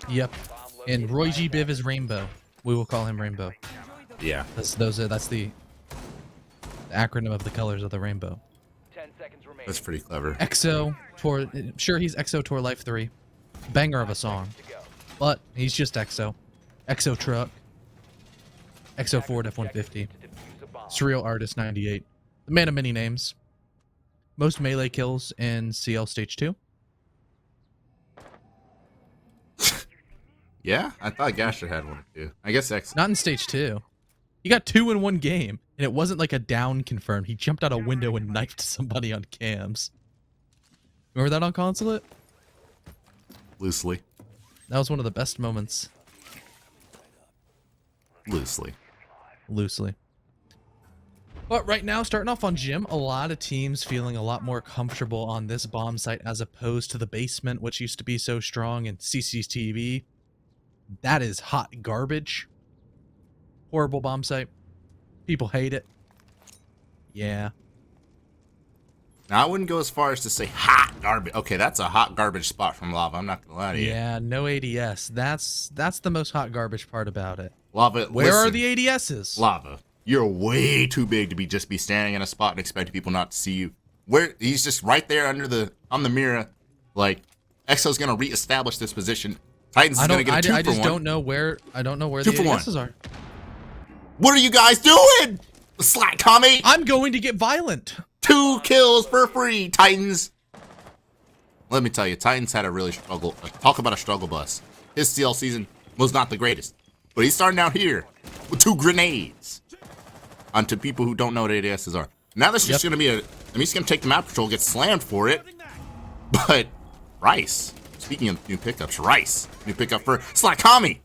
Yep. And Roy G. Biv is Rainbow. We will call him Rainbow. Yeah. That's the acronym of the colors of the rainbow. 10 seconds remaining. That's pretty clever. EXO Tour. Sure, he's EXO Tour Life 3. Banger of a song. But he's just EXO. EXO Truck. EXO Ford F-150. Surreal Artist 98. The man of many names. Most melee kills in CL Stage 2. Yeah, I thought Gasher had one or two. I guess X. Not in Stage 2. He got 2 in one game, and it wasn't like a down confirmed. He jumped out a window and knifed somebody on cams. Remember that on Consulate? Loosely. That was one of the best moments. Loosely. Loosely. But right now, starting off on Gym, a lot of teams feeling a lot more comfortable on this bomb site as opposed to the basement, which used to be so strong in CCTV. That is hot garbage. Horrible bomb site. People hate it. Yeah. Now, I wouldn't go as far as to say hot garbage. Okay, that's a hot garbage spot from Lava. I'm not going to lie to you. Yeah, no ADS. That's the most hot garbage part about it. Lava, Where are listen, the ADSs? Lava, you're way too big to be standing in a spot and expecting people not to see you. Where he's just right there on the mirror. Like, EXO's going to reestablish this position. Titans is going to get a 2 for 1. I just don't know where the ADSs are. What are you guys doing? Slattkami! I'm going to get violent. 2 kills for free, Titans. Let me tell you, Titans had a really struggle. Talk about a struggle bus. His CL season was not the greatest, but he's starting out here with 2 grenades. Onto people who don't know what ADSs are. Now this is just going to be I'm just going to take the map patrol, get slammed for it. But Rice, speaking of new pickups, Rice, new pickup for Slattkami.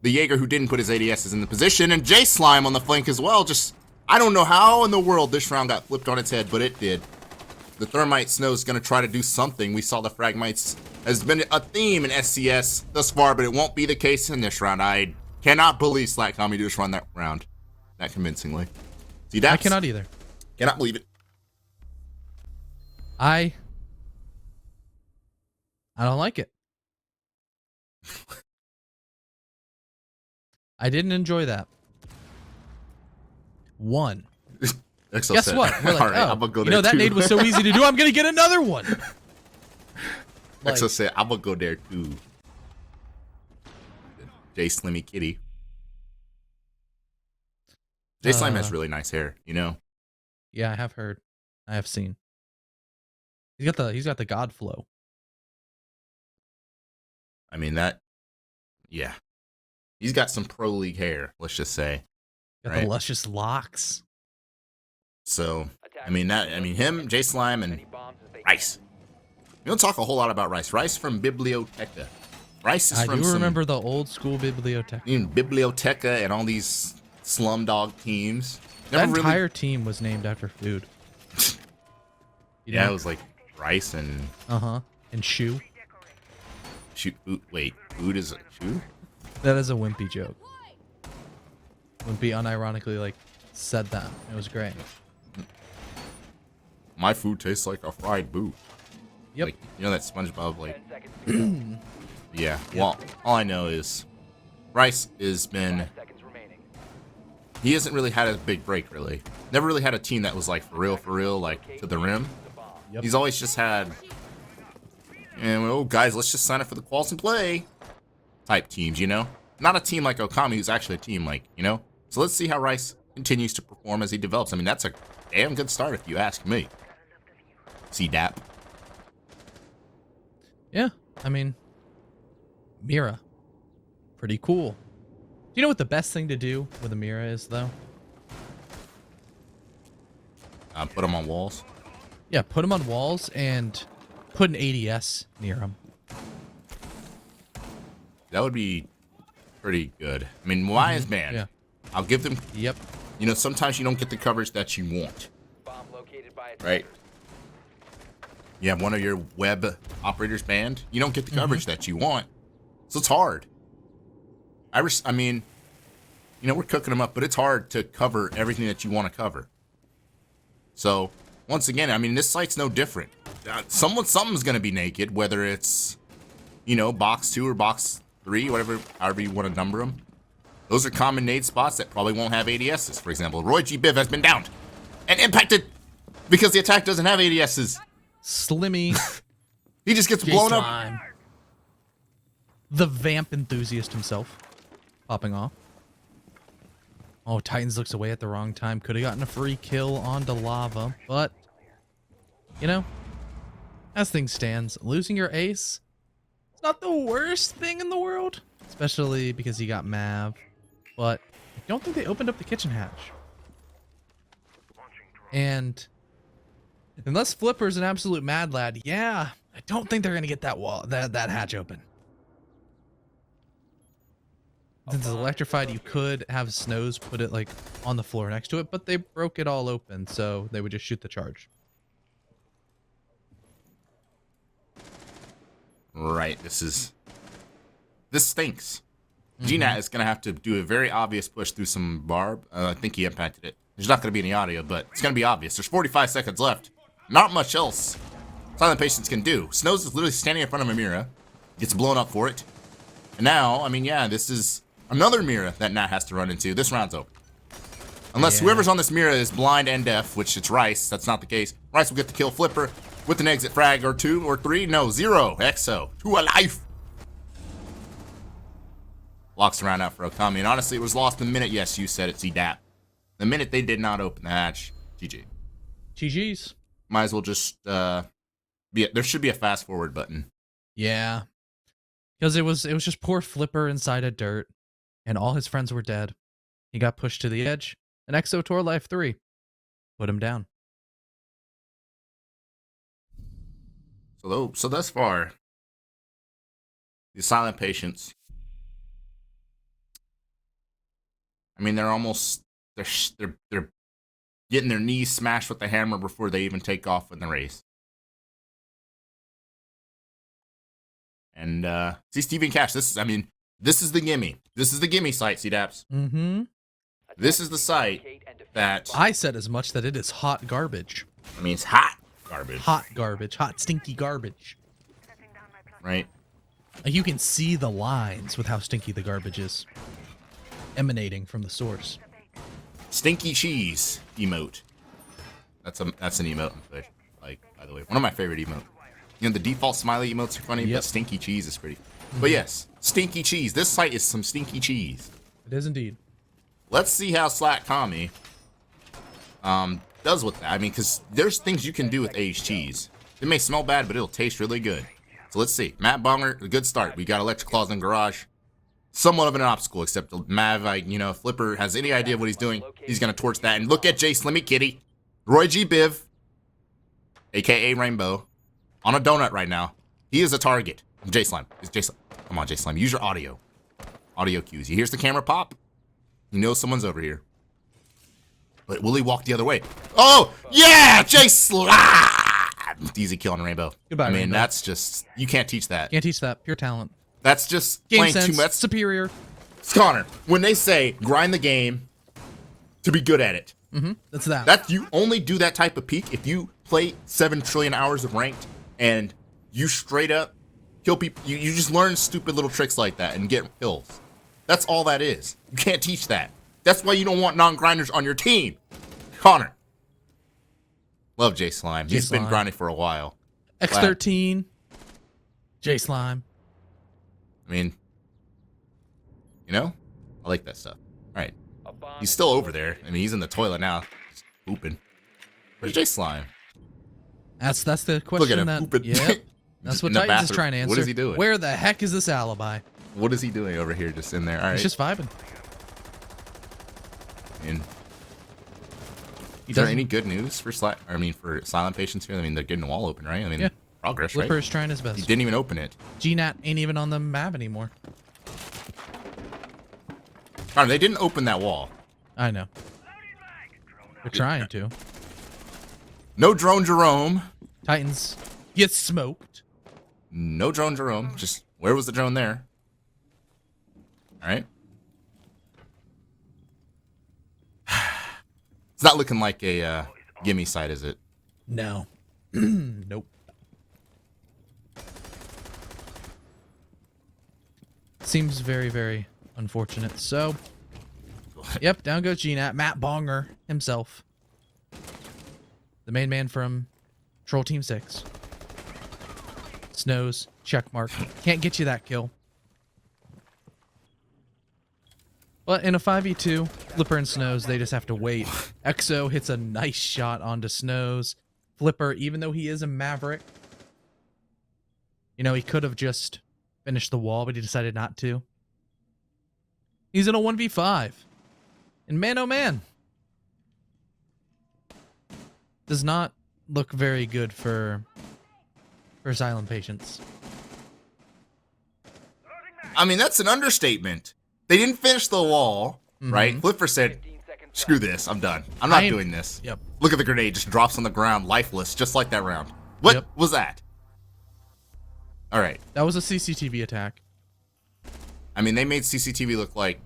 The Jaeger who didn't put his ADSs in the position, and J Slime on the flank as well. Just, I don't know how in the world this round got flipped on its head, but it did. The Thermite Snow is going to try to do something. We saw the Fragmites has been a theme in SCS thus far, but it won't be the case in this round. I cannot believe Slattkami just run that round that convincingly. See, I cannot either. Cannot believe it. I don't like it. I didn't enjoy that. Guess what? We're like, all right, I'm gonna go there that too. nade was so easy to do. I'm gonna get another one. Exo said, I'm gonna go there too. J Slimmy Kitty. J Slime has really nice hair, you know? Yeah, I have heard. I have seen. He's got the God flow. I mean yeah. He's got some pro league hair, let's just say. Got the luscious locks. So, him, J Slime, and Rice. We don't talk a whole lot about Rice. Rice from Biblioteca. Rice is from remember the old school Biblioteca. Biblioteca and all these Slumdog teams. That entire team was named after food. Yeah, it was like Rice and... And Shoe. Wait, food is a shoe? That is a Wimpy joke. Wimpy unironically, said that. It was great. My food tastes like a fried boot. Yep. You know that SpongeBob, yeah. Well, all I know is Rice has been... He hasn't really had a big break, really. Never really had a team that was, for real, to the rim. Yep. He's always just had... guys, let's just sign up for the quals and play type teams, you know? Not a team like Okami, who's actually a team you know? So let's see how Rice continues to perform as he develops. I mean, that's a damn good start if you ask me. C-Dap. Yeah, I mean, Mira. Pretty cool. Do you know what the best thing to do with a Mira is, though? Put them on walls. Yeah, put them on walls and put an ADS near them. That would be pretty good. I mean, why is banned? Yeah. I'll give them... Yep. You know, sometimes you don't get the coverage that you want. Right? You have one of your web operators banned. You don't get the coverage that you want. So it's hard. I mean, you know, we're cooking them up, but it's hard to cover everything that you want to cover. So, once again, I mean, this site's no different. Something's going to be naked, whether it's, you know, box 2 or box 3, whatever, however you want to number them. Those are common nade spots that probably won't have ADSs. For example, Roy G. Biv has been downed and impacted because the attack doesn't have ADSs. Slimmy. He just gets blown up. The vamp enthusiast himself. Popping off. Oh, Titans looks away at the wrong time. Could have gotten a free kill onto Lava, but, you know, as things stands, losing your ace, it's not the worst thing in the world, especially because you got Mav, but I don't think they opened up the kitchen hatch. And unless Flipper's an absolute mad lad, yeah, I don't think they're going to get that wall, that hatch open. Since it's electrified, you could have Snows put it like on the floor next to it, but they broke it all open, so they would just shoot the charge. Right, this stinks. GNAT is going to have to do a very obvious push through some barb. I think he impacted it. There's not going to be any audio, but it's going to be obvious. There's 45 seconds left. Not much else Silent Patience can do. Snows is literally standing in front of a Mira. Gets blown up for it. And now, I mean, yeah, this is another Mira that Nat has to run into. This round's over. Unless whoever's on this Mira is blind and deaf, which it's Rice. That's not the case. Rice will get to kill Flipper with an exit frag or 2 or 3. No, 0. Exo. 2 alive. Locks around out for Okami. And honestly, it was lost the minute, yes, you said it, C-Dap. The minute they did not open the hatch. GG. GG's. Might as well just, there should be a fast forward button. Yeah. Because it was just poor Flipper inside of dirt, and all his friends were dead. He got pushed to the edge, and Exo tore Life 3. Put him down. So thus far, the Silent Patients, I mean, they're almost, they're getting their knees smashed with the hammer before they even take off in the race. And see, Steven Cash, this is the gimme. This is the gimme site, C-Daps. Mm-hmm. This is the site that I said as much that it is hot garbage. I mean, it's hot garbage. Hot garbage. Hot, stinky garbage. Right? Like, you can see the lines with how stinky the garbage is. Emanating from the source. Stinky cheese emote. That's an emote on Twitch. Like, by the way, one of my favorite emotes. You know, the default smiley emotes are funny, but stinky cheese is pretty. But yes, stinky cheese. This site is some stinky cheese. It is indeed. Let's see how Slattkami does with that. I mean, because there's things you can do with aged cheese. It may smell bad, but it'll taste really good. So let's see. Matt Bonger, a good start. We got electric claws in garage. Somewhat of an obstacle, except Mav, if Flipper has any idea what he's doing, he's going to torch that. And look at J Slimmy Kitty. Roy G. Biv, a.k.a. Rainbow, on a donut right now. He is a target. J Slime. It's J Slime. Come on, J Slime. Use your audio. Audio cues. He hears the camera pop. He knows someone's over here. But will he walk the other way? Oh, yeah! J Slime! Easy kill on Rainbow. Goodbye, I mean, Rainbow. that's just, you can't teach that. Can't teach that. Pure talent. That's just Game playing sense. too much. Superior. Connor, when they say grind the game to be good at it, That's that. you only do that type of peak if you play 7 trillion hours of ranked and you straight up kill people. You just learn stupid little tricks like that and get kills. That's all that is. You can't teach that. That's why you don't want non-grinders on your team. Connor. Love J Slime. He's been grinding for a while. X13. J Slime. I mean, I like that stuff. All right. He's still over there. I mean, he's in the toilet now. Just pooping. Where's J Slime? That's the question. Look at him that, pooping. Yep. That's what In the Titans is bathroom. trying to answer. What is he doing? Where the heck is this alibi? What is he doing over here just in there? All right. He's just vibing. And is there any good news for for Silent Patients here? I mean, they're getting the wall open, right? I mean, progress, right? Flipper's trying his best. He didn't even open it. GNAT ain't even on the map anymore. Connor, they didn't open that wall. I know. They're trying to. No drone Jerome. Titans get smoked. No drone Jerome. Just where was the drone there? All right. It's not looking like a gimme site, is it? No. Nope. seems very, very unfortunate. So, yep, down goes GNAT. Matt Bonger himself. The main man from Troll Team 6. Snows, check mark. Can't get you that kill. But in a 5v2, Flipper and Snows, they just have to wait. Exo hits a nice shot onto Snows. Flipper, even though he is a Maverick, you know, he could have just finished the wall, but he decided not to. He's in a 1v5. And man, oh man. Does not look very good for Asylumpatients. I mean, that's an understatement. They didn't finish the wall, right? Flipper said, screw this, I'm done. I'm not doing this. Yep. Look at the grenade, just drops on the ground, lifeless, just like that round. What was that? All right. That was a CCTV attack. I mean, they made CCTV look like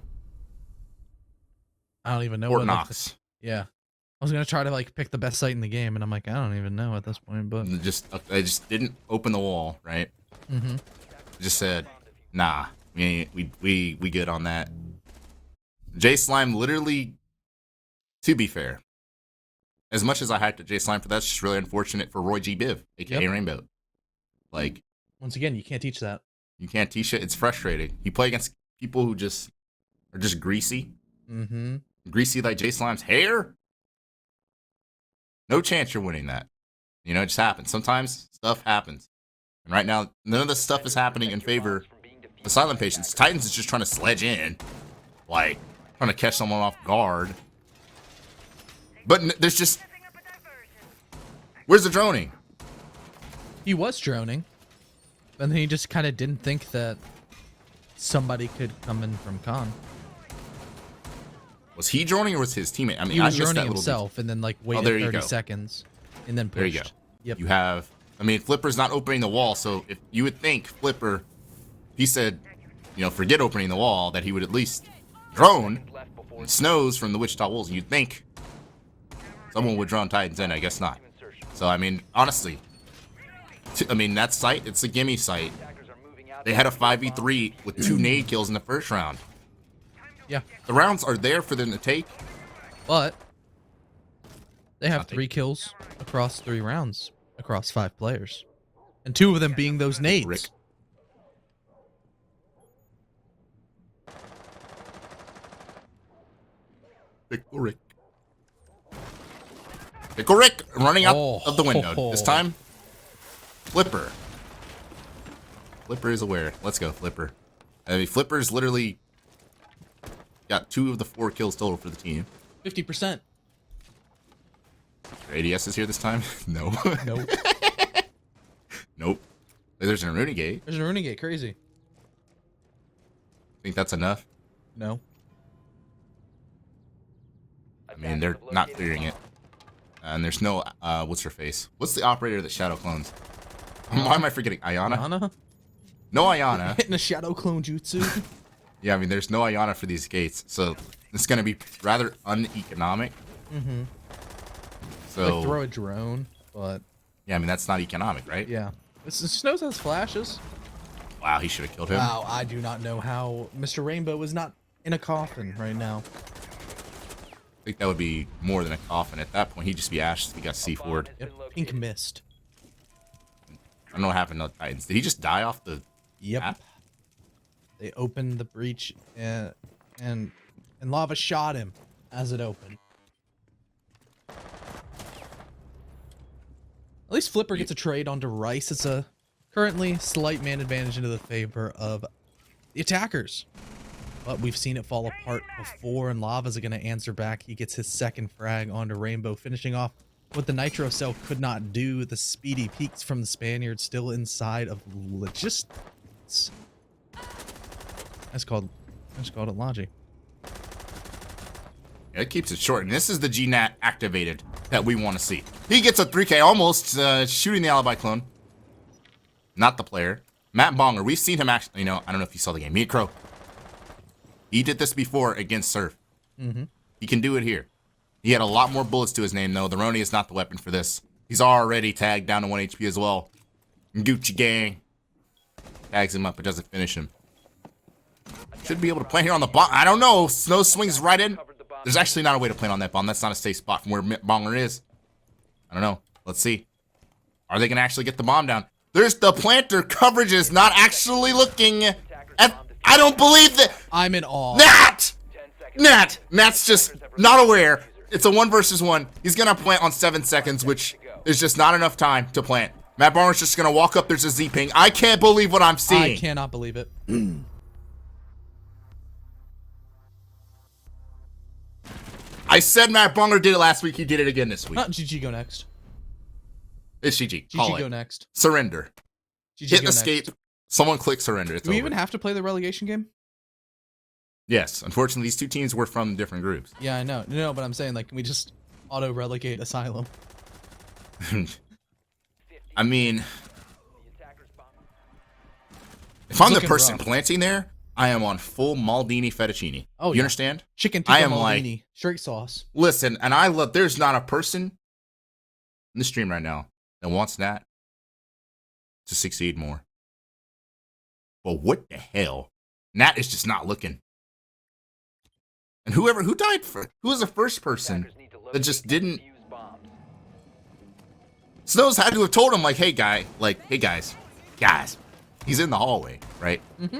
I don't even know Fort what. Knox. Yeah. I was going to try to, like, pick the best site in the game, and I'm like, I don't even know at this point, but... They just didn't open the wall, right? Just said, nah, we good on that. J Slime literally, to be fair, as much as I hyped at J Slime for that, it's just really unfortunate for Roy G. Biv, aka Rainbow. Like, once again, you can't teach that. You can't teach it. It's frustrating. You play against people who just are just greasy. Greasy like J Slime's hair. No chance you're winning that. You know, it just happens. Sometimes stuff happens. And right now, none of this stuff is happening in favor of Asylumpatients. Titans is just trying to sledge in. Like, trying to catch someone off guard. But there's just... Where's the droning? He was droning. But then he just kind of didn't think that somebody could come in from con. Was he droning or was his teammate? I mean, he was droning himself and then like waited 30 seconds and then pushed. There you go. Yep. You have, I mean, Flipper's not opening the wall, so if you would think Flipper, he said, you know, forget opening the wall, that he would at least drone and Snows from the Wichita Wolves. You'd think someone would drone Titans in. I guess not. So, I mean, honestly, I mean, that site, it's a gimme site. They had a 5v3 with 2 nade kills in the first round. Yeah. The rounds are there for them to take. But they have 3 kills across 3 rounds, across 5 players. And 2 of them being those nades. Rick. Pickle Rick running out of the window. This time, Flipper. Flipper is aware. Let's go, Flipper. I mean, Flipper's literally got 2 of the 4 kills total for the team. 50%. ADS is here this time? No. Nope. Nope. There's an Renegade. There's an Renegade. Crazy. Think that's enough? No. I mean, they're not clearing it. And there's no, what's her face? What's the operator that Shadow clones? Why am I forgetting? Ayana? Ayana? No Ayana. Hitting a Shadow clone jutsu. Yeah, I mean, there's no Ayana for these gates, so it's going to be rather uneconomic. So like throw a drone, but... Yeah, I mean, that's not economic, right? Yeah. Snows has flashes. Wow, he should have killed him. Wow, I do not know how Mr. Rainbow is not in a coffin right now. I think that would be more than a coffin. At that point, he'd just be ashes. He got C4'd. Yep. Pink mist. I don't know what happened to the Titans. Did he just die off the map? They opened the breach and lava shot him as it opened. At least Flipper gets a trade onto Rice. It's a currently slight man advantage into the favor of the attackers. But we've seen it fall apart before, and Lava's going to answer back. He gets his second frag onto Rainbow, finishing off what the Nitro Cell could not do. The speedy peaks from the Spaniard still inside of logistics. I just called it Logi. Yeah, it keeps it short, and this is the GNAT activated that we want to see. He gets a 3K almost, shooting the alibi clone. Not the player. Matt Bonger, we've seen him actually, you know, I don't know if you saw the game. Meat Crow. He did this before against Surf. He can do it here. He had a lot more bullets to his name, though. The Roni is not the weapon for this. He's already tagged down to 1 HP as well. Gucci gang. Tags him up, but doesn't finish him. Should be able to plant here on the bomb. I don't know. Snow swings right in. There's actually not a way to plant on that bomb. That's not a safe spot from where Bonger is. I don't know. Let's see. Are they going to actually get the bomb down? There's the planter. Coverage is not actually looking at... I don't believe that. I'm in awe. Nat's just not aware. It's a 1 versus 1. He's going to plant on 7 seconds, which is just not enough time to plant. Matt Barnes just going to walk up. There's a Z-ping. I can't believe what I'm seeing. I cannot believe it. I said Matt Bonger did it last week. He did it again this week. GG go next. It's GG. GG go next. Surrender. GG Hit go escape. next. Someone click surrender. It's Do we over. even have to play the relegation game? Yes. Unfortunately, these two teams were from different groups. Yeah, I know. No, but I'm saying, like, can we just auto-relegate Asylum? I mean, if I'm the looking person rough. planting there, I am on full Maldini fettuccine. Oh, you yeah. understand? Chicken I tikka am like- Maldini. Straight sauce. Listen, and I love, there's not a person in the stream right now that wants that to succeed more. But what the hell? Nat is just not looking. And who died for, who was the first person that just didn't, Snows had to have told him, like, hey guys, he's in the hallway, right? Mm-hmm.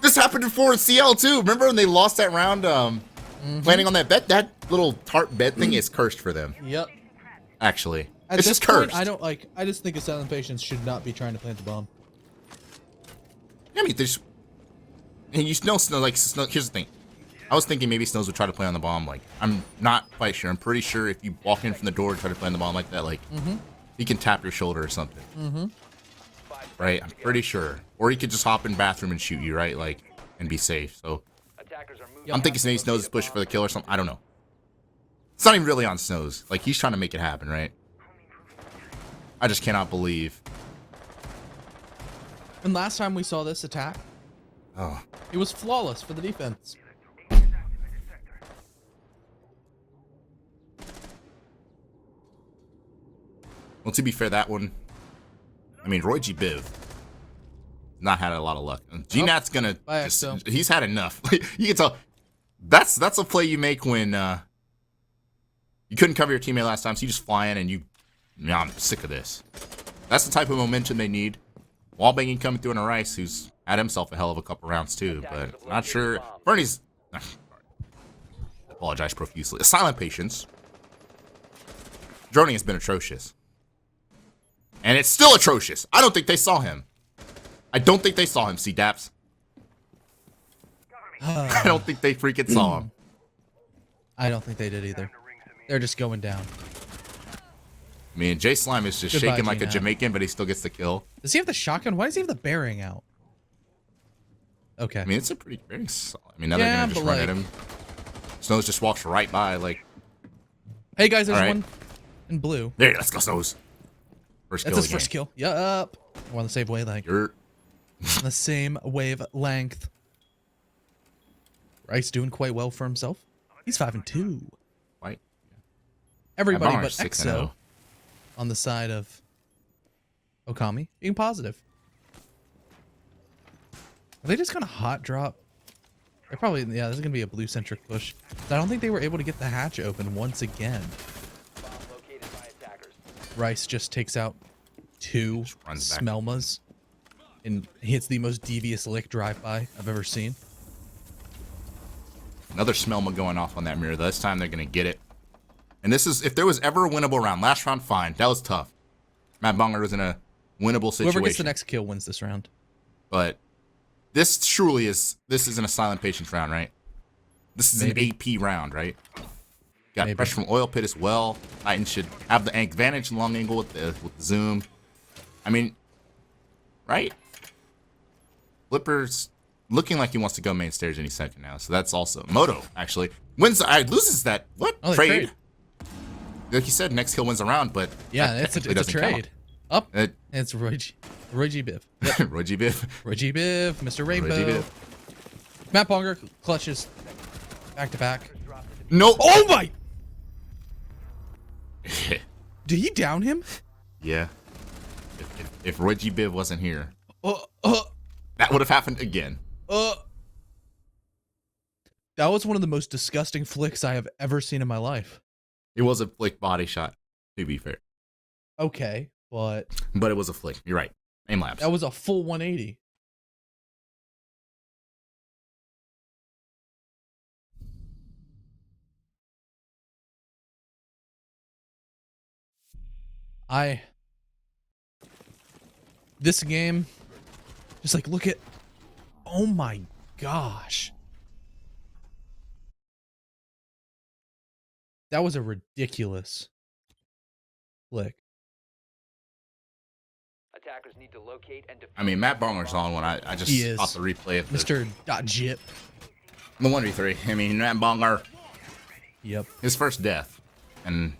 This happened before in CL too. Remember when they lost that round, planning on that bet? That little tart bet thing is cursed for them, Yep. actually. At It's this just point, cursed. I just think Asylumpatients should not be trying to plant the bomb. I mean, there's, and you know, Snow, here's the thing. I was thinking maybe Snows would try to play on the bomb. Like, I'm not quite sure. I'm pretty sure if you walk in from the door and try to play on the bomb like that, like, he can tap your shoulder or something. Right? I'm pretty sure. Or he could just hop in the bathroom and shoot you, right? Like, and be safe. So, I'm thinking maybe Snows is pushing for the kill or something. I don't know. It's not even really on Snows. Like, he's trying to make it happen, right? I just cannot believe. And last time we saw this attack, Oh. it was flawless for the defense. Well, to be fair, that one, I mean, Roy G. Biv not had a lot of luck. G-Nat's gonna By just, XO. he's had enough. You can tell that's a play you make when you couldn't cover your teammate last time, so you just fly in and you, I'm sick of this. That's the type of momentum they need. Wallbanging coming through in a Rice, who's had himself a hell of a couple rounds too, but not sure. Bernie's, apologize profusely. Asylumpatients. Droning has been atrocious. And it's still atrocious. I don't think they saw him. I don't think they saw him, C-Daps. I don't think they freaking saw him. I don't think they did either. They're just going down. I mean, J Slime is just Goodbye, shaking like a G-Nat. Jamaican, but he still gets the kill. Does he have the shotgun? Why does he have the bearing out? Okay. I mean, it's a pretty solid. I mean, now Yeah, they're going to just but run at like- him. Snows just walks right by, like, Hey guys, there's All right. one in blue. there, let's go, Snows. First That's kill his of the first game. kill. Yup. We're on the same wavelength. You're, On the same wavelength. Rice doing quite well for himself. He's 5-2. white. Everybody Barnes but 6-0. XO on the side of Okami being positive. Are they just gonna hot drop? They're probably, yeah, this is gonna be a blue centric push. I don't think they were able to get the hatch open once again. Rice just takes out 2 Just runs back. Smelmas and hits the most devious lick drive-by I've ever seen. Another Smelma going off on that mirror. This time they're going to get it. And this is, if there was ever a winnable round, last round, fine. That was tough. Matt Bonger was in a winnable situation. Whoever gets the next kill wins this round. But this truly is, this is an Asylumpatients round, right? This is Maybe. an AP round, right? Got Maybe. pressure from Oil Pit as well. Titan should have the advantage in long angle with the zoom. I mean, right? Flipper's looking like he wants to go main stairs any second now. So that's also Moto actually wins. Loses that what Oh, they trade? Like you said, next kill wins the round, but Yeah, that it's a technically doesn't trade. Up. Count. It's Roy G Biv. Roy G. Biv. Roy G Biv, Mr. Roy G. Rainbow. Biv. Matt Bonger clutches back to back. No. Oh my! Did he down him? Yeah. If Roy G. Biv wasn't here, uh, uh, That would have happened again. uh. That was one of the most disgusting flicks I have ever seen in my life. It was a flick body shot, to be fair. Okay, but But it was a flick. You're right. Aim labs. that was a full 180. This game, just like look at, oh my gosh. That was a ridiculous flick. Attackers need to locate and I mean, Matt Bonger's on one. I just He is. caught the replay of the Mr. Jip. 1v3. I mean, Matt Bonger, Yep. his first death. And,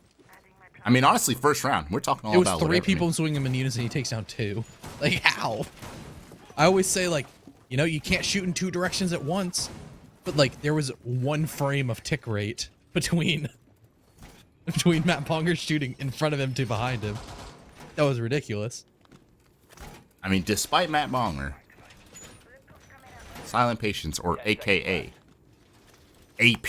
I mean, honestly, first round. We're talking all It was about 3 whatever, people man. swinging him in unison. He takes down 2. Like, how? I always say, like, you know, you can't shoot in 2 directions at once. But, like, there was 1 frame of tick rate between Matt Bonger shooting in front of him to behind him. That was ridiculous. I mean, despite Matt Bonger, Silent Patience, or AKA AP,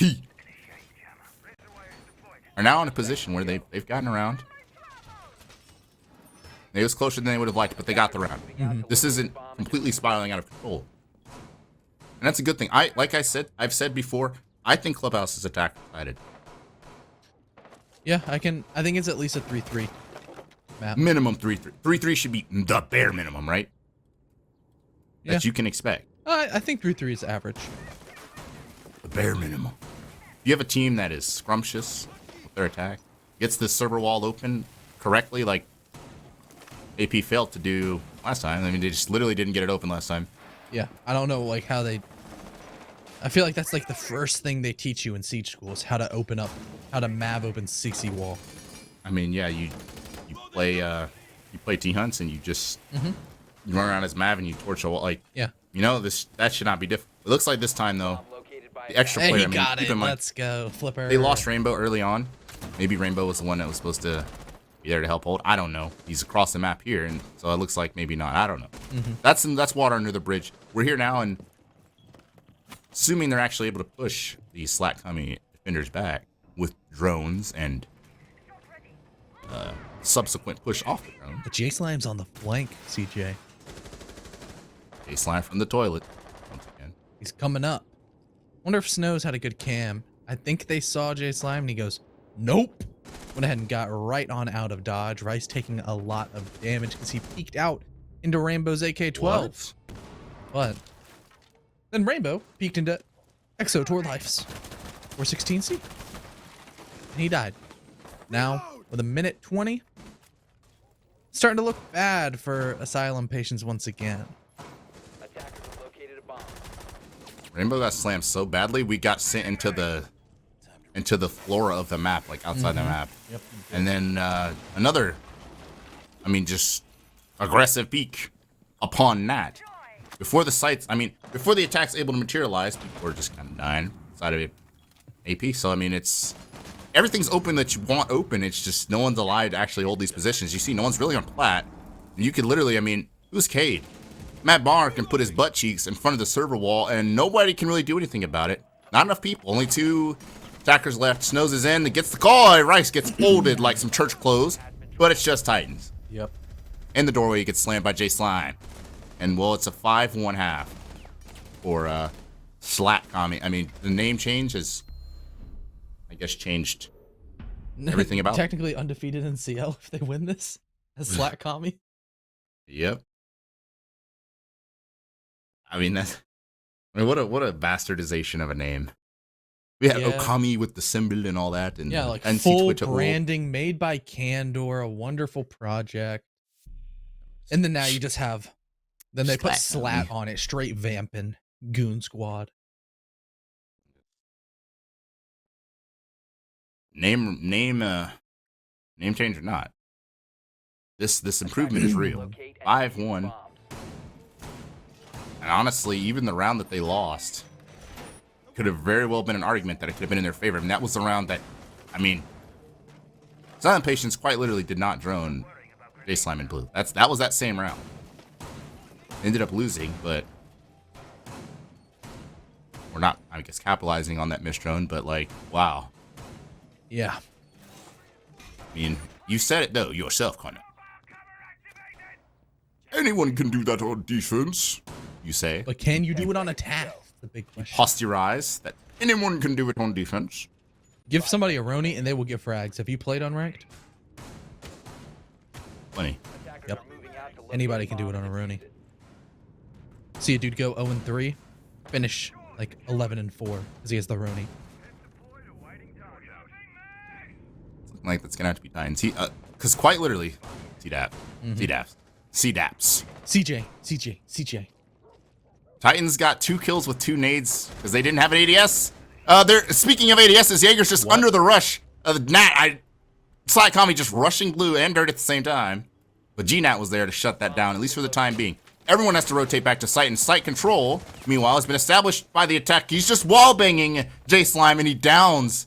are now in a position where they've gotten around. It was closer than they would have liked, but they got the round. This isn't completely spiraling out of control. And that's a good thing. I've said before, I think Clubhouse is attack decided. Yeah, I think it's at least a 3-3 map. Minimum 3-3. 3-3 should be the bare minimum, right? That Yeah. you can expect. I think 3-3 is average. The bare minimum. If you have a team that is scrumptious with their attack, gets the server wall open correctly, like AP failed to do last time. I mean, they just literally didn't get it open last time. Yeah, I don't know, like, how they... I feel like that's, like, the first thing they teach you in Siege School is how to open up, how to Mav open CC wall. I mean, yeah, you play T-Hunts and you just you run around as Mav and you torch a wall. Like, Yeah. you know, that should not be difficult. It looks like this time, though, the extra Hey, player, he I mean, got keep it. in mind, Let's go. Flipper. they lost Rainbow early on. Maybe Rainbow was the one that was supposed to be there to help hold. I don't know. He's across the map here, and so it looks like maybe not. I don't know. That's water under the bridge. We're here now, and assuming they're actually able to push the Slattkami defenders back with drones and subsequent push off the drone. But J-Slime's on the flank, CJ. Baseline from the toilet. Once again. He's coming up. Wonder if Snows had a good cam. I think they saw J-Slime and he goes, nope. Went ahead and got right on out of dodge. Rice taking a lot of damage because he peeked out into Rainbow's AK-12. What? But then Rainbow peeked into Exo toward Life's 416C. And he died. Now, with a minute 20, starting to look bad for Asylum Patients once again. Attackers have located a bomb. Rainbow got slammed so badly, we got sent into the flora of the map, like outside the map. Yep. And then another, I mean, just aggressive peek upon Nat. Before the sights, I mean, before the attack's able to materialize, people are just kind of dying inside of AP. So, I mean, everything's open that you want open. It's just no one's alive to actually hold these positions. You see, no one's really on plat. And you could literally, I mean, who's Cade? Matt Barr can put his butt cheeks in front of the server wall, and nobody can really do anything about it. Not enough people. Only 2 attackers left. Snows is in. It gets the call. Rice gets folded like some church clothes. But it's just Titans. Yep. In the doorway, he gets slammed by Jay Slime. And, well, it's a 5-1-1 for Slattkami. I mean, the name change has, I guess, changed everything about it. Technically undefeated in CL if they win this as Slattkami. Yep. I mean, what a bastardization of a name. We had Yeah. Okami with the symbol and all that, and Yeah, like NC full Twitch branding made by Candor, a wonderful project. And then now you just have, then they put Slat. Slat on it, straight vamping Goon Squad. Name change or not. This improvement is real. Locate and 5-1. bombs. And honestly, even the round that they lost could have very well been an argument that it could have been in their favor. And that was the round that, I mean, Silent Patience quite literally did not drone J Slime in blue. That was that same round. Ended up losing, but we're not, I guess, capitalizing on that misdrone. But like, wow. Yeah. I mean, you said it though yourself, Connor. Anyone can do that on defense, you say. But can you do it on attack? That's the big question. Posterize that anyone can do it on defense. Give somebody a Roni and they will get frags. Have you played unranked? Plenty. Attackers Yep. are moving out to locate Anybody a can do bomb it on a and Roni. defuse it. See a dude go 0-3, finish like 11-4 because he has the Roni. It's looking like that's gonna have to be Titans. Because quite literally, CDAP, CDAPs, CDAPs. CJ. Titans got 2 kills with 2 nades because they didn't have an ADS. Speaking of ADSs, Jaeger's just under the rush of Nat. Slattkami just rushing blue and dirt at the same time. But GNAT was there to shut that down, at least for the time being. Everyone has to rotate back to site, and site control, meanwhile, has been established by the attack. He's just wall-banging J Slime, and he downs.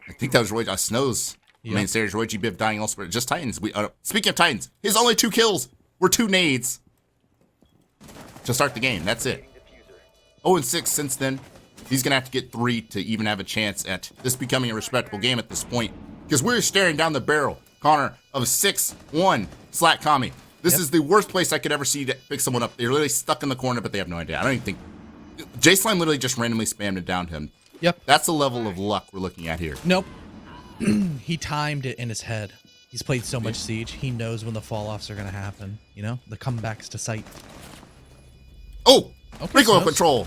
I think that was Roy Snow's main stage. Roy G. Biv dying elsewhere. Just Titans. Speaking of Titans, his only 2 kills were 2 nades to start the game. That's it. 0-6 since then. He's going to have to get 3 to even have a chance at this becoming a respectable game at this point. Because we're staring down the barrel, Connor, of 6-1 Slattkami. This is the worst place I could ever see to pick someone up. They're literally stuck in the corner, but they have no idea. I don't even think... J Slime literally just randomly spammed it down to him. Yep. That's the level of luck we're looking at here. Nope. He timed it in his head. He's played so much Siege. He knows when the fall-offs are going to happen. You know? The comebacks to sight. Oh! Okay, Recoil Snows. control!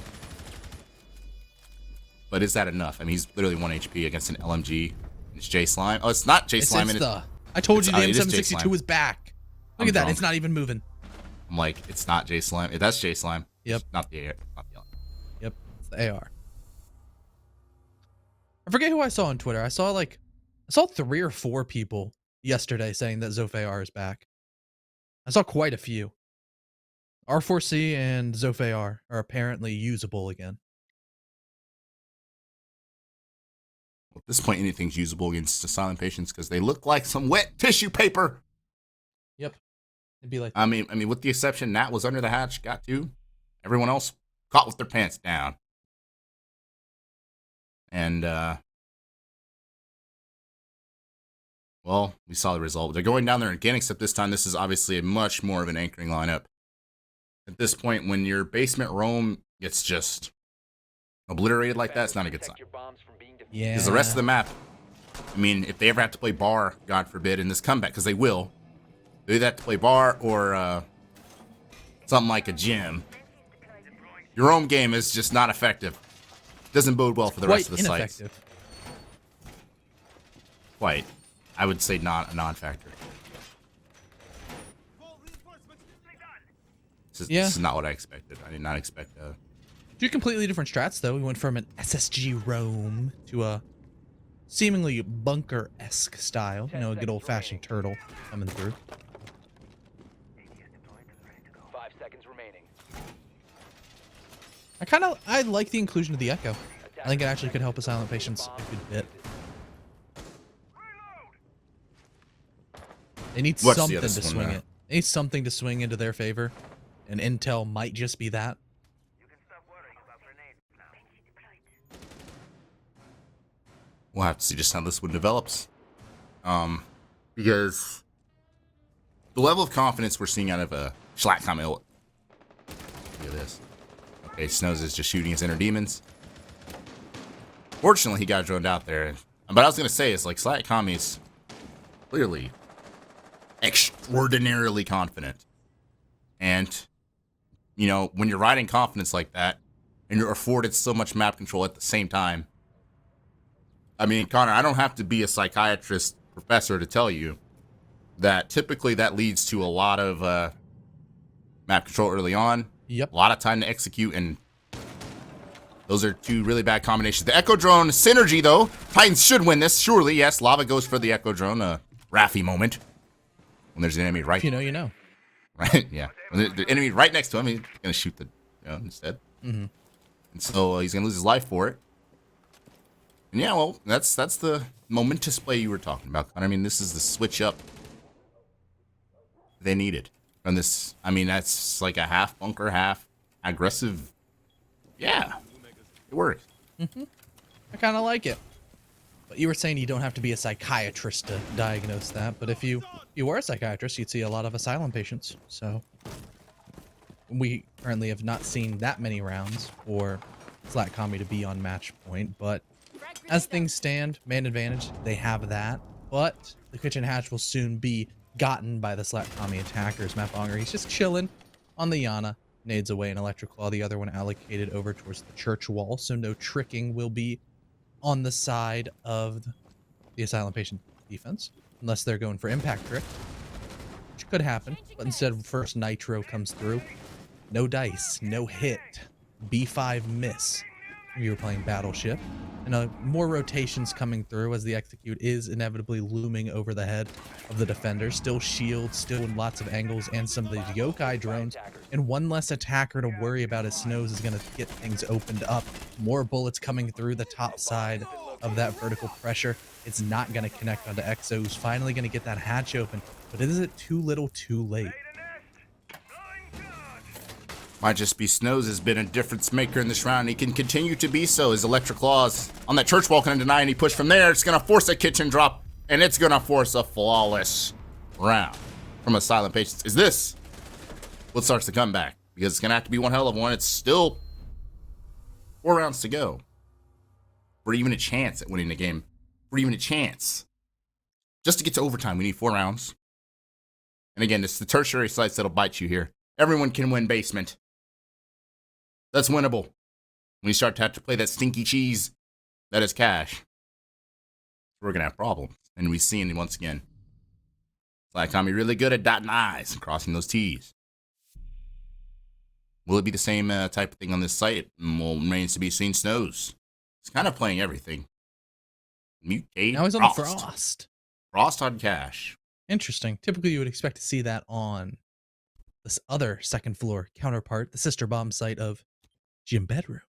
But is that enough? I mean, he's literally 1 HP against an LMG. It's J Slime. Oh, it's not J Slime. I told you the it is J M762 Slime. was back. Look I'm at that. drunk. It's not even moving. I'm like, it's not J Slime. That's J Slime. Yep. Not the AR. Yep. It's the AR. I forget who I saw on Twitter. I saw 3 or 4 people yesterday saying that Zofar is back. I saw quite a few. R4C and Zofar are apparently usable again. At this point, anything's usable against the silent patients because they look like some wet tissue paper. Yep. It'd be like I mean, with the exception, Nat was under the hatch, got 2. Everyone else caught with their pants down. And, well, we saw the result. They're going down there again, except this time this is obviously a much more of an anchoring lineup. At this point, when your basement roam gets just obliterated like that, it's not a good sign. yeah. Because the rest of the map, I mean, if they ever have to play bar, God forbid, in this comeback, because they will, they either have to play bar or something like a gym. Your roam game is just not effective. Doesn't bode well for the rest of the sites. Quite. I would say not a non-factor. This is not what I expected. I did not expect 2 completely different strats, though. We went from an SSG roam to a seemingly bunker-esque style. You know, a good old-fashioned turtle coming through. 5 seconds remaining. I like the inclusion of the Echo. I think it actually could help Silent Patients a good bit. They need What's the something other to one swing there? it. They need something to swing into their favor. And Intel might just be that. We'll have to see just how this one develops. Because the level of confidence we're seeing out of a Slattkami. Look at this. Okay, Snows is just shooting his inner demons. Fortunately, he got droned out there. But I was going to say, is like Slattkami is clearly extraordinarily confident. And, you know, when you're riding confidence like that, and you're afforded so much map control at the same time, I mean, Connor, I don't have to be a psychiatrist professor to tell you that typically that leads to a lot of map control early on. Yep. A lot of time to execute, and those are 2 really bad combinations. The Echo Drone synergy, though. Titans should win this, surely. Yes, Lava goes for the Echo Drone. A Raffi moment. When there's an enemy right... If you know, you know. Right? Yeah. When the enemy right next to him, he's going to shoot the instead. Mm-hmm. And so he's going to lose his life for it. And yeah, well, that's the momentous play you were talking about, Connor. I mean, this is the switch up they needed. from this. I mean, that's like a half bunker, half aggressive. Yeah, it works. I kind of like it. But you were saying you don't have to be a psychiatrist to diagnose that. But if you were a psychiatrist, you'd see a lot of asylum patients. So we currently have not seen that many rounds for Slattkami to be on match point. But as things stand, man advantage, they have that. But the kitchen hatch will soon be gotten by the Slattkami attackers. Matt Bonger, he's just chilling on the Yana. Nades away an electric claw, the other one allocated over towards the church wall. So no tricking will be on the side of the asylum patient defense, unless they're going for impact trick, which could happen. But instead, first Nitro comes through. No dice, no hit, B5 miss. We were playing Battleship, and more rotations coming through as the execute is inevitably looming over the head of the defender. Still shields, still in lots of angles, and some of these yokai drones, and one less attacker to worry about as Snows is going to get things opened up. More bullets coming through the top side of that vertical pressure. It's not going to connect onto EXO, who's finally going to get that hatch open, but is it too little too late? Might just be Snows has been a difference maker in this round. He can continue to be so. His electric claws on that church wall can deny any push from there. It's going to force a kitchen drop, and it's going to force a flawless round from Asylum Patients. Is this what starts the comeback? Because it's going to have to be one hell of one. It's still 4 rounds to go. For even a chance at winning the game. For even a chance. Just to get to overtime, we need 4 rounds. And again, it's the tertiary sites that'll bite you here. Everyone can win basement. That's winnable. When you start to have to play that stinky cheese, that is cash. We're going to have problems. And we've seen it once again. Slattkami really good at dotting I's and crossing those T's. Will it be the same type of thing on this site? Well, remains to be seen. Snows. He's kind of playing everything. Mutate. Now he's on the Frost. Frost on cash. Interesting. Typically, you would expect to see that on this other second floor counterpart, the sister bomb site of Gym Bedroom.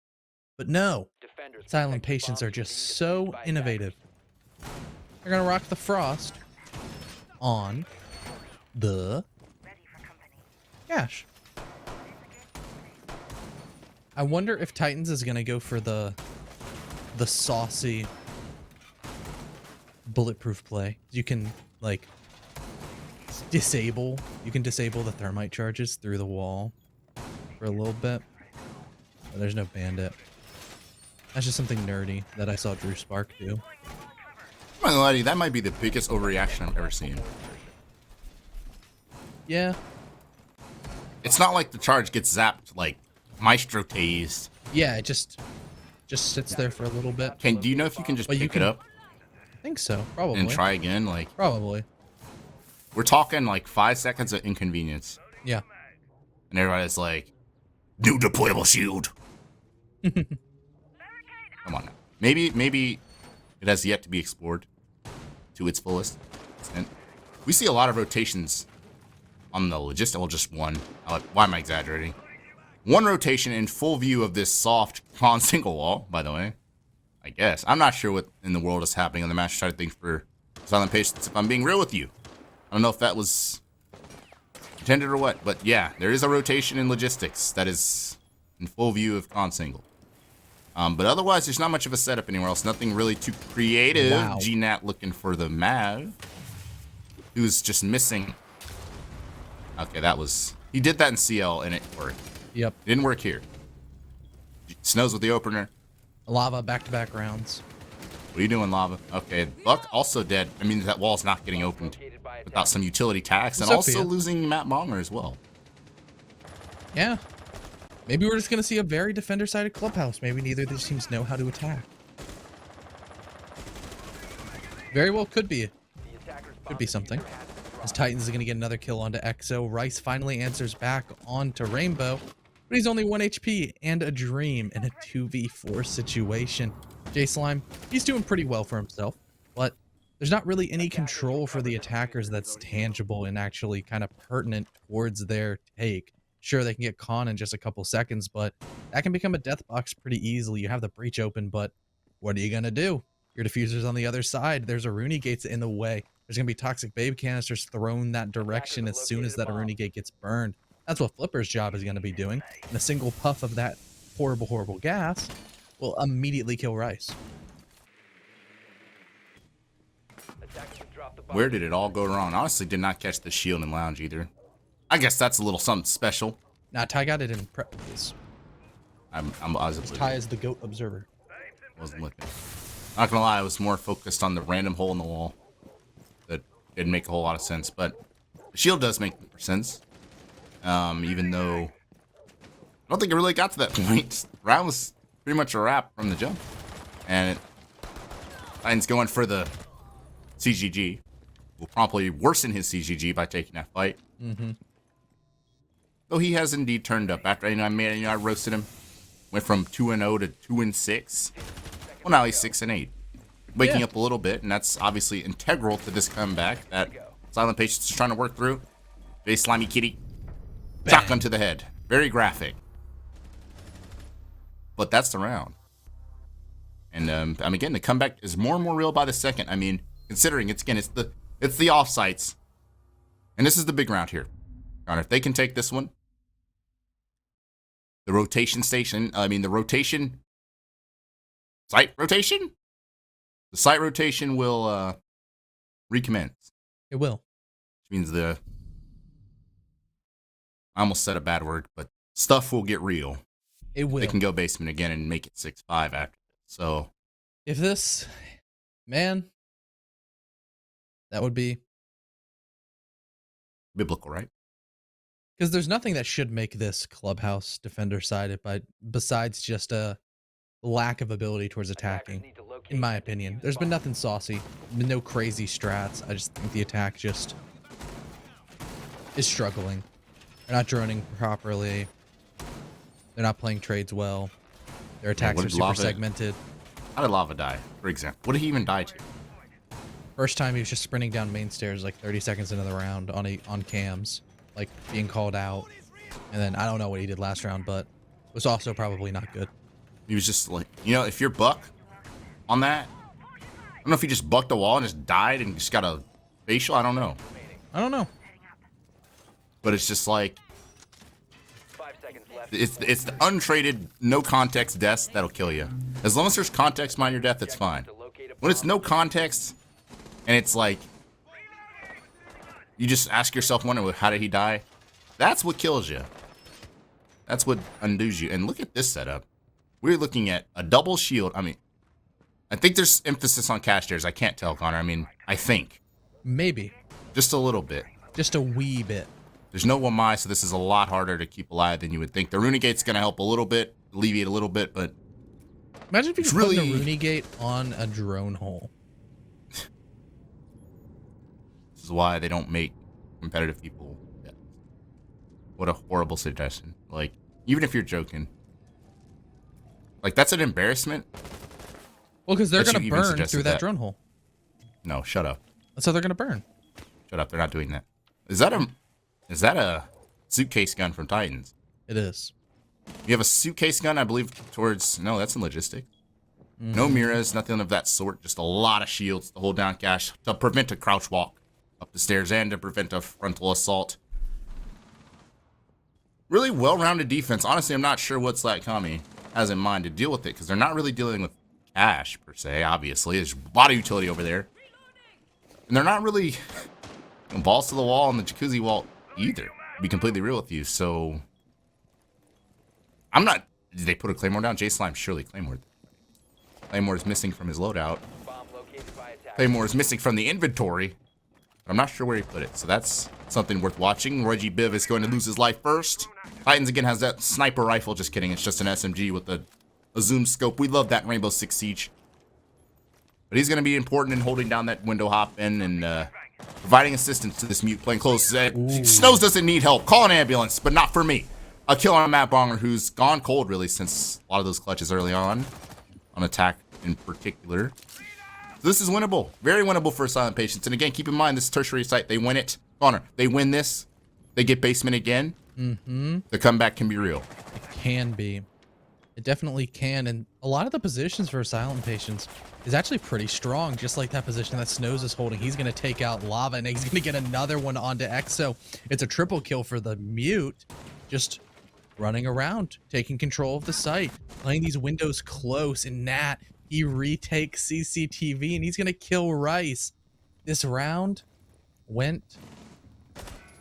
But no, Asylum Patients are just so innovative. They're going to rock the Frost on the cash. I wonder if Titans is going to go for the saucy bulletproof play. You can like disable the thermite charges through the wall for a little bit. But there's no bandit. That's just something nerdy that I saw Drew Spark do. I'm not gonna lie to you, that might be the biggest overreaction I've ever seen. Yeah. It's not like the charge gets zapped like Maestro tased. Yeah, it just sits there for a little bit. Do you know if you can just pick it up? I think so, probably. And try again? Like Probably. we're talking like 5 seconds of inconvenience. Yeah. And everybody's like, new deployable shield. Come on now. Maybe it has yet to be explored to its fullest extent. We see a lot of rotations on the logistic. Well, just one. Why am I exaggerating? One rotation in full view of this soft con single wall, by the way. I guess. I'm not sure what in the world is happening on the master side of things for Silent Patients, if I'm being real with you. I don't know if that was intended or what, but yeah, there is a rotation in logistics that is in full view of con single. But otherwise, there's not much of a setup anywhere else. Nothing really too creative. Wow. GNAT looking for the Mav, who's just missing. Okay, that was... He did that in CL, and it worked. Yep. It didn't work here. Snows with the opener. Lava back-to-back rounds. What are you doing, Lava? Okay, Buck also dead. I mean, that wall's not getting opened without some utility tax, and Sophia. also losing Matt Monger as well. Yeah. Maybe we're just going to see a very defender-sided clubhouse. Maybe neither of these teams know how to attack. Very well could be. Could be something. As Titans is going to get another kill onto EXO. Rice finally answers back onto Rainbow. But he's only 1 HP and a dream in a 2v4 situation. J-Slime, he's doing pretty well for himself. But there's not really any control for the attackers that's tangible and actually kind of pertinent towards their take. Sure, they can get con in just a couple seconds, but that can become a death box pretty easily. You have the breach open, but what are you going to do? Your diffuser's on the other side. There's a Rooney Gates in the way. There's going to be toxic babe canisters thrown that direction as soon as that Aruni gate gets burned. That's what Flipper's job is going to be doing. And a single puff of that horrible, horrible gas will immediately kill Rice. Where did it all go wrong? Honestly, did not catch the shield and lounge either. I guess that's a little something special. Nah, Ty got it in prep phase. I was Ty is the GOAT observer. wasn't looking. Not gonna lie, I was more focused on the random hole in the wall. That didn't make a whole lot of sense, but the shield does make sense. Even though I don't think it really got to that point. Round was pretty much a wrap from the jump. And Titan's going for the CGG. Will promptly worsen his CGG by taking that fight. Mm-hmm. Though he has indeed turned up after I roasted him. Went from 2-0 to 2-6. Well, now he's 6-8. Waking up a little bit, and that's obviously integral to this comeback that Silent Patience is trying to work through. Very slimy kitty. Bang. Shotgun to the head. Very graphic. But that's the round. And again, the comeback is more and more real by the second. I mean, considering it's the offsites. And this is the big round here. Connor, if they can take this one, the rotation station, the site rotation? The site rotation will recommence. It will. Which means I almost said a bad word, but stuff will get real. It will. They can go basement again and make it 6-5 after. So if this, man, that would be biblical, right? because there's nothing that should make this clubhouse defender side besides just a lack of ability towards attacking. In my opinion, there's been nothing saucy, been no crazy strats. I just think the attack just is struggling. They're not droning properly. They're not playing trades well. Their attacks are super segmented. How did Lava die, for example? What did he even die to? First time he was just sprinting down main stairs like 30 seconds into the round on cams, like being called out. And then I don't know what he did last round, but it was also probably not good. He was just like, if you're Buck on that, I don't know if he just bucked the wall and just died and just got a facial. I don't know. But it's just like, it's the untraded, no context deaths that'll kill you. As long as there's context behind your death, it's fine. When it's no context, and it's like, you just ask yourself, wondering, how did he die? That's what kills you. That's what undoes you. And look at this setup. We're looking at a double shield. I think there's emphasis on cash stairs. I can't tell, Connor. I think. Maybe. Just a little bit. Just a wee bit. There's no 1-my, so this is a lot harder to keep alive than you would think. The Runegate's going to help a little bit, alleviate a little bit, but imagine if you could put the Runegate on a drone hole. This is why they don't make competitive people. Yeah. What a horrible suggestion. Like, even if you're joking. Like, that's an embarrassment. Well, because they're going to burn through that drone hole. No, shut up. That's how they're going to burn. Shut up, they're not doing that. Is that a suitcase gun from Titans? It is. You have a suitcase gun, I believe, no, that's in logistic. No mirrors, nothing of that sort. Just a lot of shields to hold down cash to prevent a crouch walk up the stairs and to prevent a frontal assault. Really well-rounded defense. Honestly, I'm not sure what Slattkami has in mind to deal with it because they're not really dealing with cash, per se, obviously. There's a lot of utility over there. And they're not really balls to the wall on the jacuzzi wall either, to be completely real with you. So did they put a Claymore down? J-Slime surely Claymore. Claymore is missing from his loadout. Claymore is missing from the inventory. I'm not sure where he put it, so that's something worth watching. Reggie Biv is going to lose his life first. Titans again has that sniper rifle. Just kidding, it's just an SMG with a zoom scope. We love that Rainbow Six Siege. But he's going to be important in holding down that window hop in and providing assistance to this mute playing close. Snows doesn't need help. Call an ambulance, but not for me. A kill on Matt Bonger, who's gone cold really since a lot of those clutches early on attack in particular. So this is winnable. Very winnable for Silent Patience. And again, keep in mind, this tertiary site, they win it. Connor, they win this. They get basement again. The comeback can be real. It can be. It definitely can, and a lot of the positions for Asylumpatients is actually pretty strong, just like that position that Snows is holding. He's going to take out Lava, and he's going to get another one onto Exo. It's a triple kill for the Mute, just running around, taking control of the site, playing these windows close, and Nat, he retakes CCTV, and he's going to kill Rice. This round went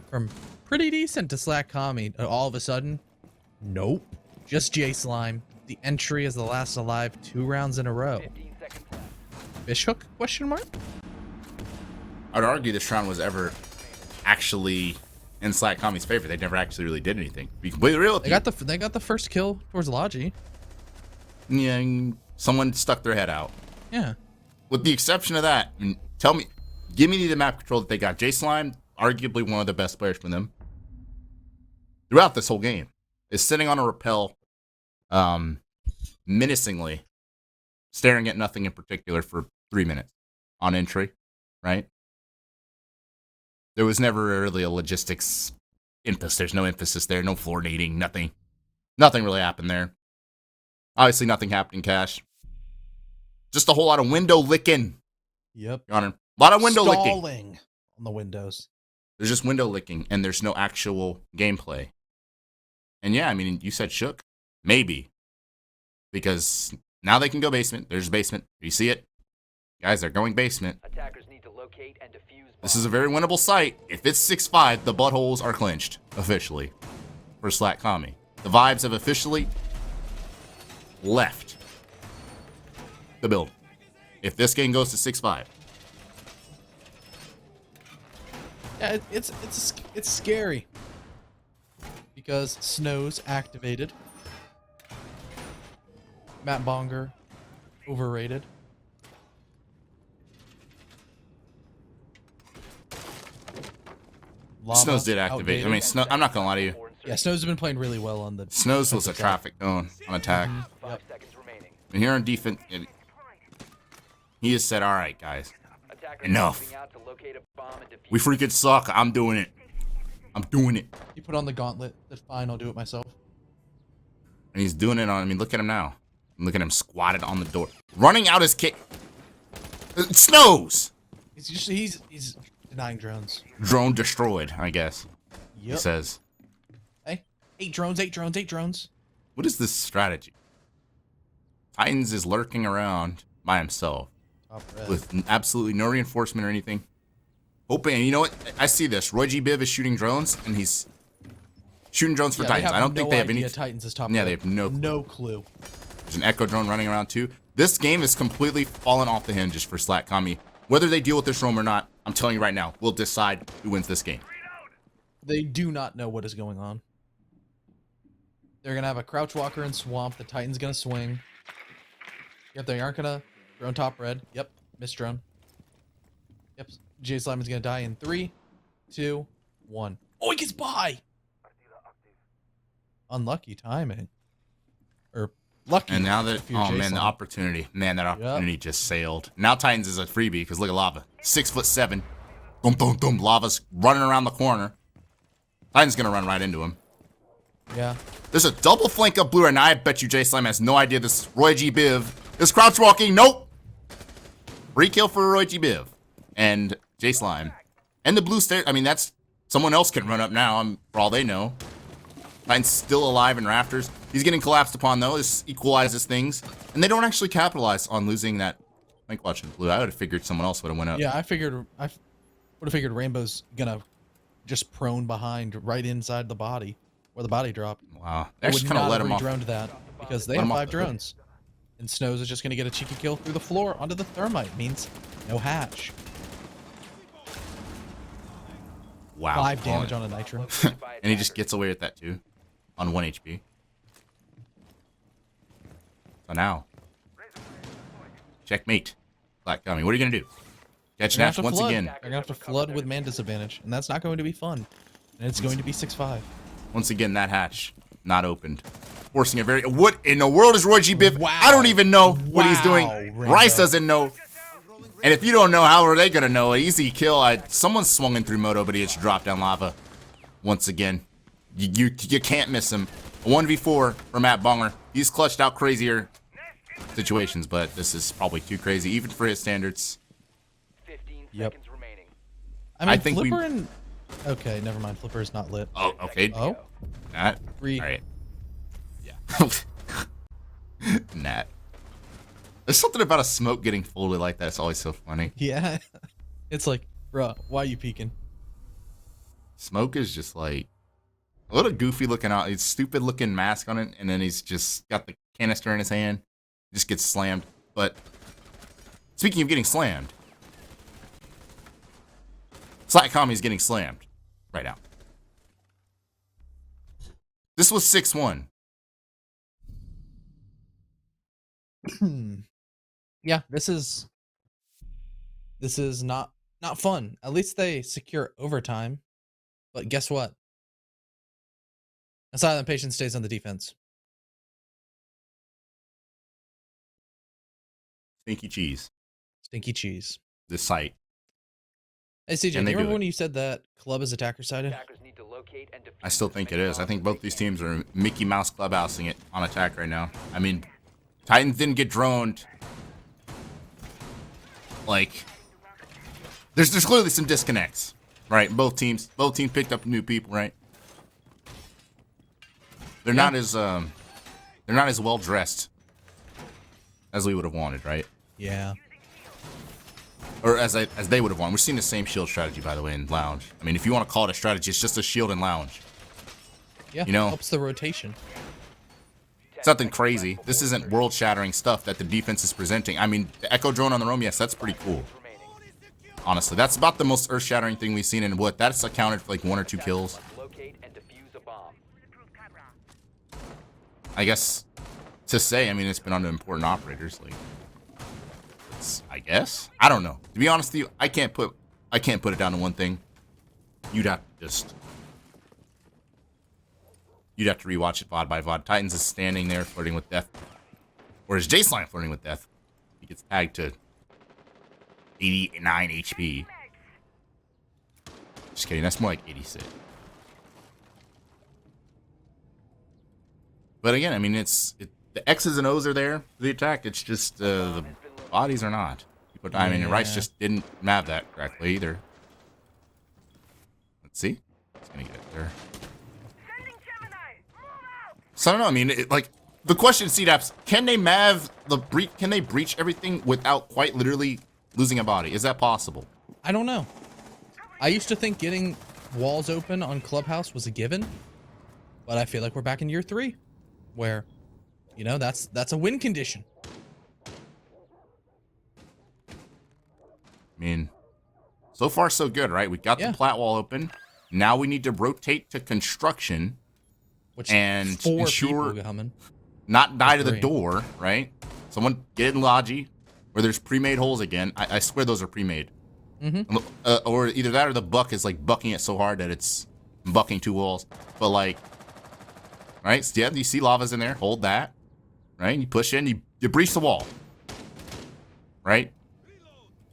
from pretty decent to Slattkami. All of a sudden, nope. Just J-Slime. The entry is the last alive 2 rounds in a row. 15 seconds left. Fishhook? Question mark? I'd argue this round was ever actually in Slattkami's favor. They never actually really did anything. Be completely real with They you. got the first kill towards Logi. Yeah, someone stuck their head out. Yeah. With the exception of that, give me the map control that they got. J-Slime, arguably one of the best players from them throughout this whole game, is sitting on a rappel, menacingly, staring at nothing in particular for 3 minutes on entry, right? There was never really a logistics emphasis. There's no emphasis there, no floor needing, nothing. Nothing really happened there. Obviously, nothing happened in cash. Just a whole lot of window licking. Yep. Your Honor. A lot of window licking. Stalling on the windows. There's just window licking, and there's no actual gameplay. And yeah, I mean, you said shook. Maybe. Because now they can go basement. There's basement. You see it? Guys, they're going basement. Attackers need to locate and defuse This is a very winnable site. If it's 6-5, the buttholes are clinched, officially, for Slattkami. The vibes have officially left the building. If this game goes to 6-5. Yeah, it's scary. Because Snow's activated. Matt Bonger, overrated. Lava, Snows did activate. outdated. I mean, Snow, I'm not going to lie to you. Yeah, Snow's has been playing really well on the... Snows was a traffic cone on attack. 5 seconds remaining. And here on defense, he has said, all right, guys. Attackers Enough. moving out to locate a bomb and defuse. We freaking suck. I'm doing it. I'm doing it. He put on the gauntlet. That's fine, I'll do it myself. And he's doing it on, I mean, look at him now. Look at him squatted on the door. Running out his kick. Snows! He's denying drones. Drone destroyed, I guess. He Yep. says. Hey, 8 drones, 8 drones, 8 drones. What is this strategy? Titans is lurking around by himself Top red. with absolutely no reinforcement or anything. Hoping, you know what? I see this. Roy G. Biv is shooting drones, and he's shooting drones for Yeah, Titans. I don't think they have any. Titans is top Yeah, red. they have no clue. No clue. There's an Echo drone running around too. This game is completely fallen off the hinges for Slattkami. Whether they deal with this roam or not, I'm telling you right now, we'll decide who wins this game. They do not know what is going on. They're going to have a Crouch Walker and Swamp. The Titan's going to swing. Yep, they aren't going to. Drone top red. Yep, missed drone. Yep, J-Slime is going to die in 3, 2, 1. Oh, he gets by! Unlucky timing. Or lucky. And now that, if you're oh man, J-Slime. the opportunity. Man, that opportunity just sailed. Now Titans is a freebie because look at Lava. 6'7". Boom, boom, boom. Lava's running around the corner. Titans going to run right into him. Yeah. There's a double flank up blue, and I bet you J-Slime has no idea this Roy G. Biv is crouch walking. Nope. Free kill for Roy G. Biv. And J-Slime. And the blue stair. I mean, that's someone else can run up now, for all they know. Titan's still alive in rafters. He's getting collapsed upon, though. This equalizes things. And they don't actually capitalize on losing that flank watch in blue. I would have figured someone else would have went up. Yeah, I would have figured Rainbow's going to just prone behind right inside the body where the body dropped. Wow. They I actually would kind of not let have him off. redroned that because they Let have him off 5 the hook. drones. And Snows is just going to get a cheeky kill through the floor onto the thermite. Means no hatch. Wow. 5 damage on a nitro. And he just gets away with that, too. On 1 HP. So now. Checkmate. Slattkami. What are you going to do? Catch They're gonna Nash have to once flood. again. They're going to have to flood with man disadvantage. And that's not going to be fun. And it's going to be 6-5. Once again, that hatch not opened. Forcing a very... What in the world is Roy G. Biv? Wow. I don't even know what he's doing. Wow, Rainbow. Rice doesn't know. And if you don't know, how are they going to know? An easy kill. Someone swung in through Moto, but he just dropped down lava. Once again. You can't miss him. A 1v4 for Matt Bonger. He's clutched out crazier situations, but this is probably too crazy, even for his standards. 15 Yep. seconds remaining. I mean, I think Flipper and... Okay, never mind. Flipper is not lit. Oh, okay. Oh, Nat. 3. All right. Yeah. Nat. There's something about a smoke getting folded like that. It's always so funny. Yeah. It's like, bruh, why are you peeking? Smoke is just like a little goofy looking out. It's stupid looking mask on it, and then he's just got the canister in his hand. Just gets slammed. But speaking of getting slammed, Slattkami is getting slammed right now. This was 6-1. Yeah, this is not fun. At least they secure overtime. But guess what? Asylumpatients stays on the defense. Stinky cheese. Stinky cheese. This site. Hey CJ, do And you they do remember it. when you said that club is attacker sided? Attackers need to locate and defuse I still as think it many is. I bombs think as both they these can. teams are Mickey Mouse clubhousing it on attack right now. I mean, Titans didn't get droned. Like, there's clearly some disconnects, right? Both teams picked up new people, right? They're not as well dressed as we would have wanted, right? Yeah. Or as they would have wanted. We're seeing the same shield strategy, by the way, in lounge. I mean, if you want to call it a strategy, it's just a shield in lounge. Yeah. You know? Helps the rotation. It's nothing crazy. This isn't world-shattering stuff that the defense is presenting. I mean, the Echo drone on the roam, yes, that's pretty cool. Honestly, that's about the most earth-shattering thing we've seen in what? That's accounted for like 1 or 2 kills. Must locate and defuse a bomb. I guess to say, I mean, it's been on the important operators. Like, I guess. I don't know. To be honest with you, I can't put it down to one thing. You'd have to rewatch it VOD by VOD. Titans is standing there flirting with death. Or is J-Slime flirting with death? He gets tagged to 89 HP. Just kidding. That's more like 86. But again, I mean, the X's and O's are there for the attack. It's just the bodies are not. But I mean, Rice just didn't map that correctly either. Let's see. It's gonna get it there. So I don't know. I mean, the question is, CDAPS, can they can they breach everything without quite literally losing a body? Is that possible? I don't know. I used to think getting walls open on Clubhouse was a given, but I feel like we're back in year 3, where, you know, that's a win condition. I mean, so far so good, right? We got the plat wall open. Now we need to rotate to construction. Which And 4 ensure people coming. not die to the 3. door, right? Someone get in Logi where there's pre-made holes again. I swear those are pre-made. Or either that or the buck is like bucking it so hard that it's bucking 2 walls. But like, right? So yeah, you see lava's in there. Hold that, right? You push in, you breach the wall, right?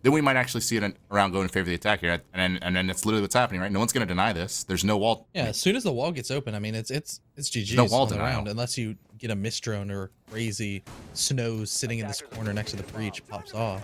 Then we might actually see it around going in favor of the attack here, and then that's literally what's happening, right? No one's gonna deny this. There's no wall. Yeah, as soon as the wall gets open, I mean, it's GG's no wall on the denial. round, unless you get a misdrone or crazy snows sitting in this corner next to the breach pops off.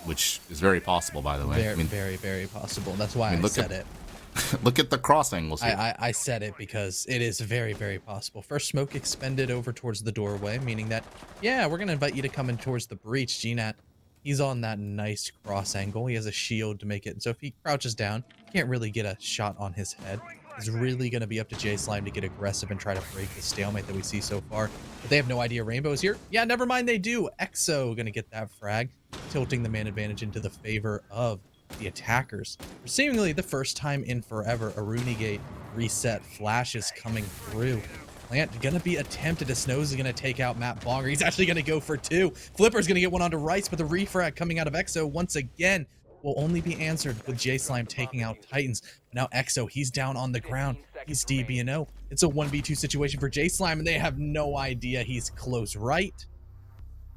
Which is very possible, by the way. Very, I mean, very, very possible. That's why I look said at- it. look at the cross angles here. I said it because it is very, very possible. First smoke expended over towards the doorway, meaning that, yeah, we're going to invite you to come in towards the breach. GNAT, he's on that nice cross angle. He has a shield to make it. So if he crouches down, can't really get a shot on his head. It's really going to be up to J-Slime to get aggressive and try to break the stalemate that we see so far. But they have no idea Rainbow's here. Yeah, never mind, they do. EXO going to get that frag, tilting the man advantage into the favor of the attackers. For seemingly the first time in forever, a Runigate reset flash is coming through. Plant gonna be attempted as Snows is gonna take out Matt Bonger. He's actually gonna go for 2. Flipper's gonna get one onto Rice, but the refrag coming out of EXO once again will only be answered with J-Slime taking out Titans. Now EXO, he's down on the ground. He's DB&O. It's a 1v2 situation for J-Slime, and they have no idea he's close right.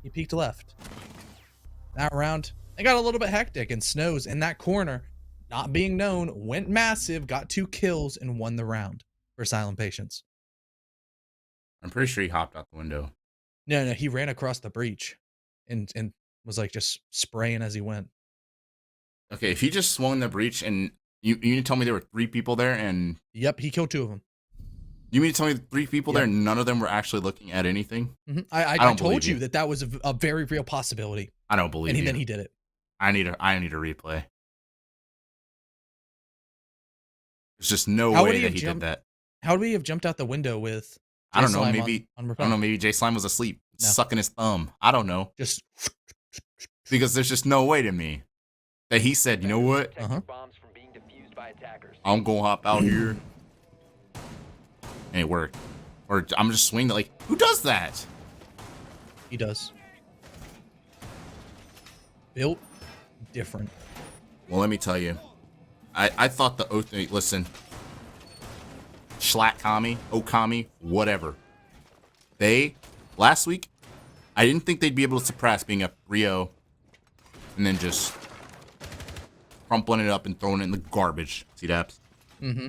He peeked left. That round, they got a little bit hectic, and Snows in that corner, not being known, went massive, got 2 kills, and won the round for Asylumpatients. I'm pretty sure he hopped out the window. No, he ran across the breach and was like just spraying as he went. Okay, if he just swung the breach and you need to tell me there were 3 people there and Yep, he killed 2 of them. you mean to tell me 3 people there Yep. and none of them were actually looking at anything? I don't told believe you you. that was a very real possibility, I don't believe you. then he did it. I need a replay. There's just no How would way he that have he did jumped- that. How would he have jumped out the window with? I don't know. Slime Maybe on I repel? don't know. Maybe Jay Slime was asleep, No. sucking his thumb. I don't know Just because there's just no way to me that he said, you know what? Protect your bombs from being defused by attackers. I'm gonna hop out here, and it worked. Or I'm just swinging it. Like, who does that? he does. Built different. Well, let me tell you, I thought the oath. Listen, Slattkami, Okami, whatever. Last week, I didn't think they'd be able to suppress being up 3-0 and then just crumpling it up and throwing it in the garbage. See that? Mm-hmm.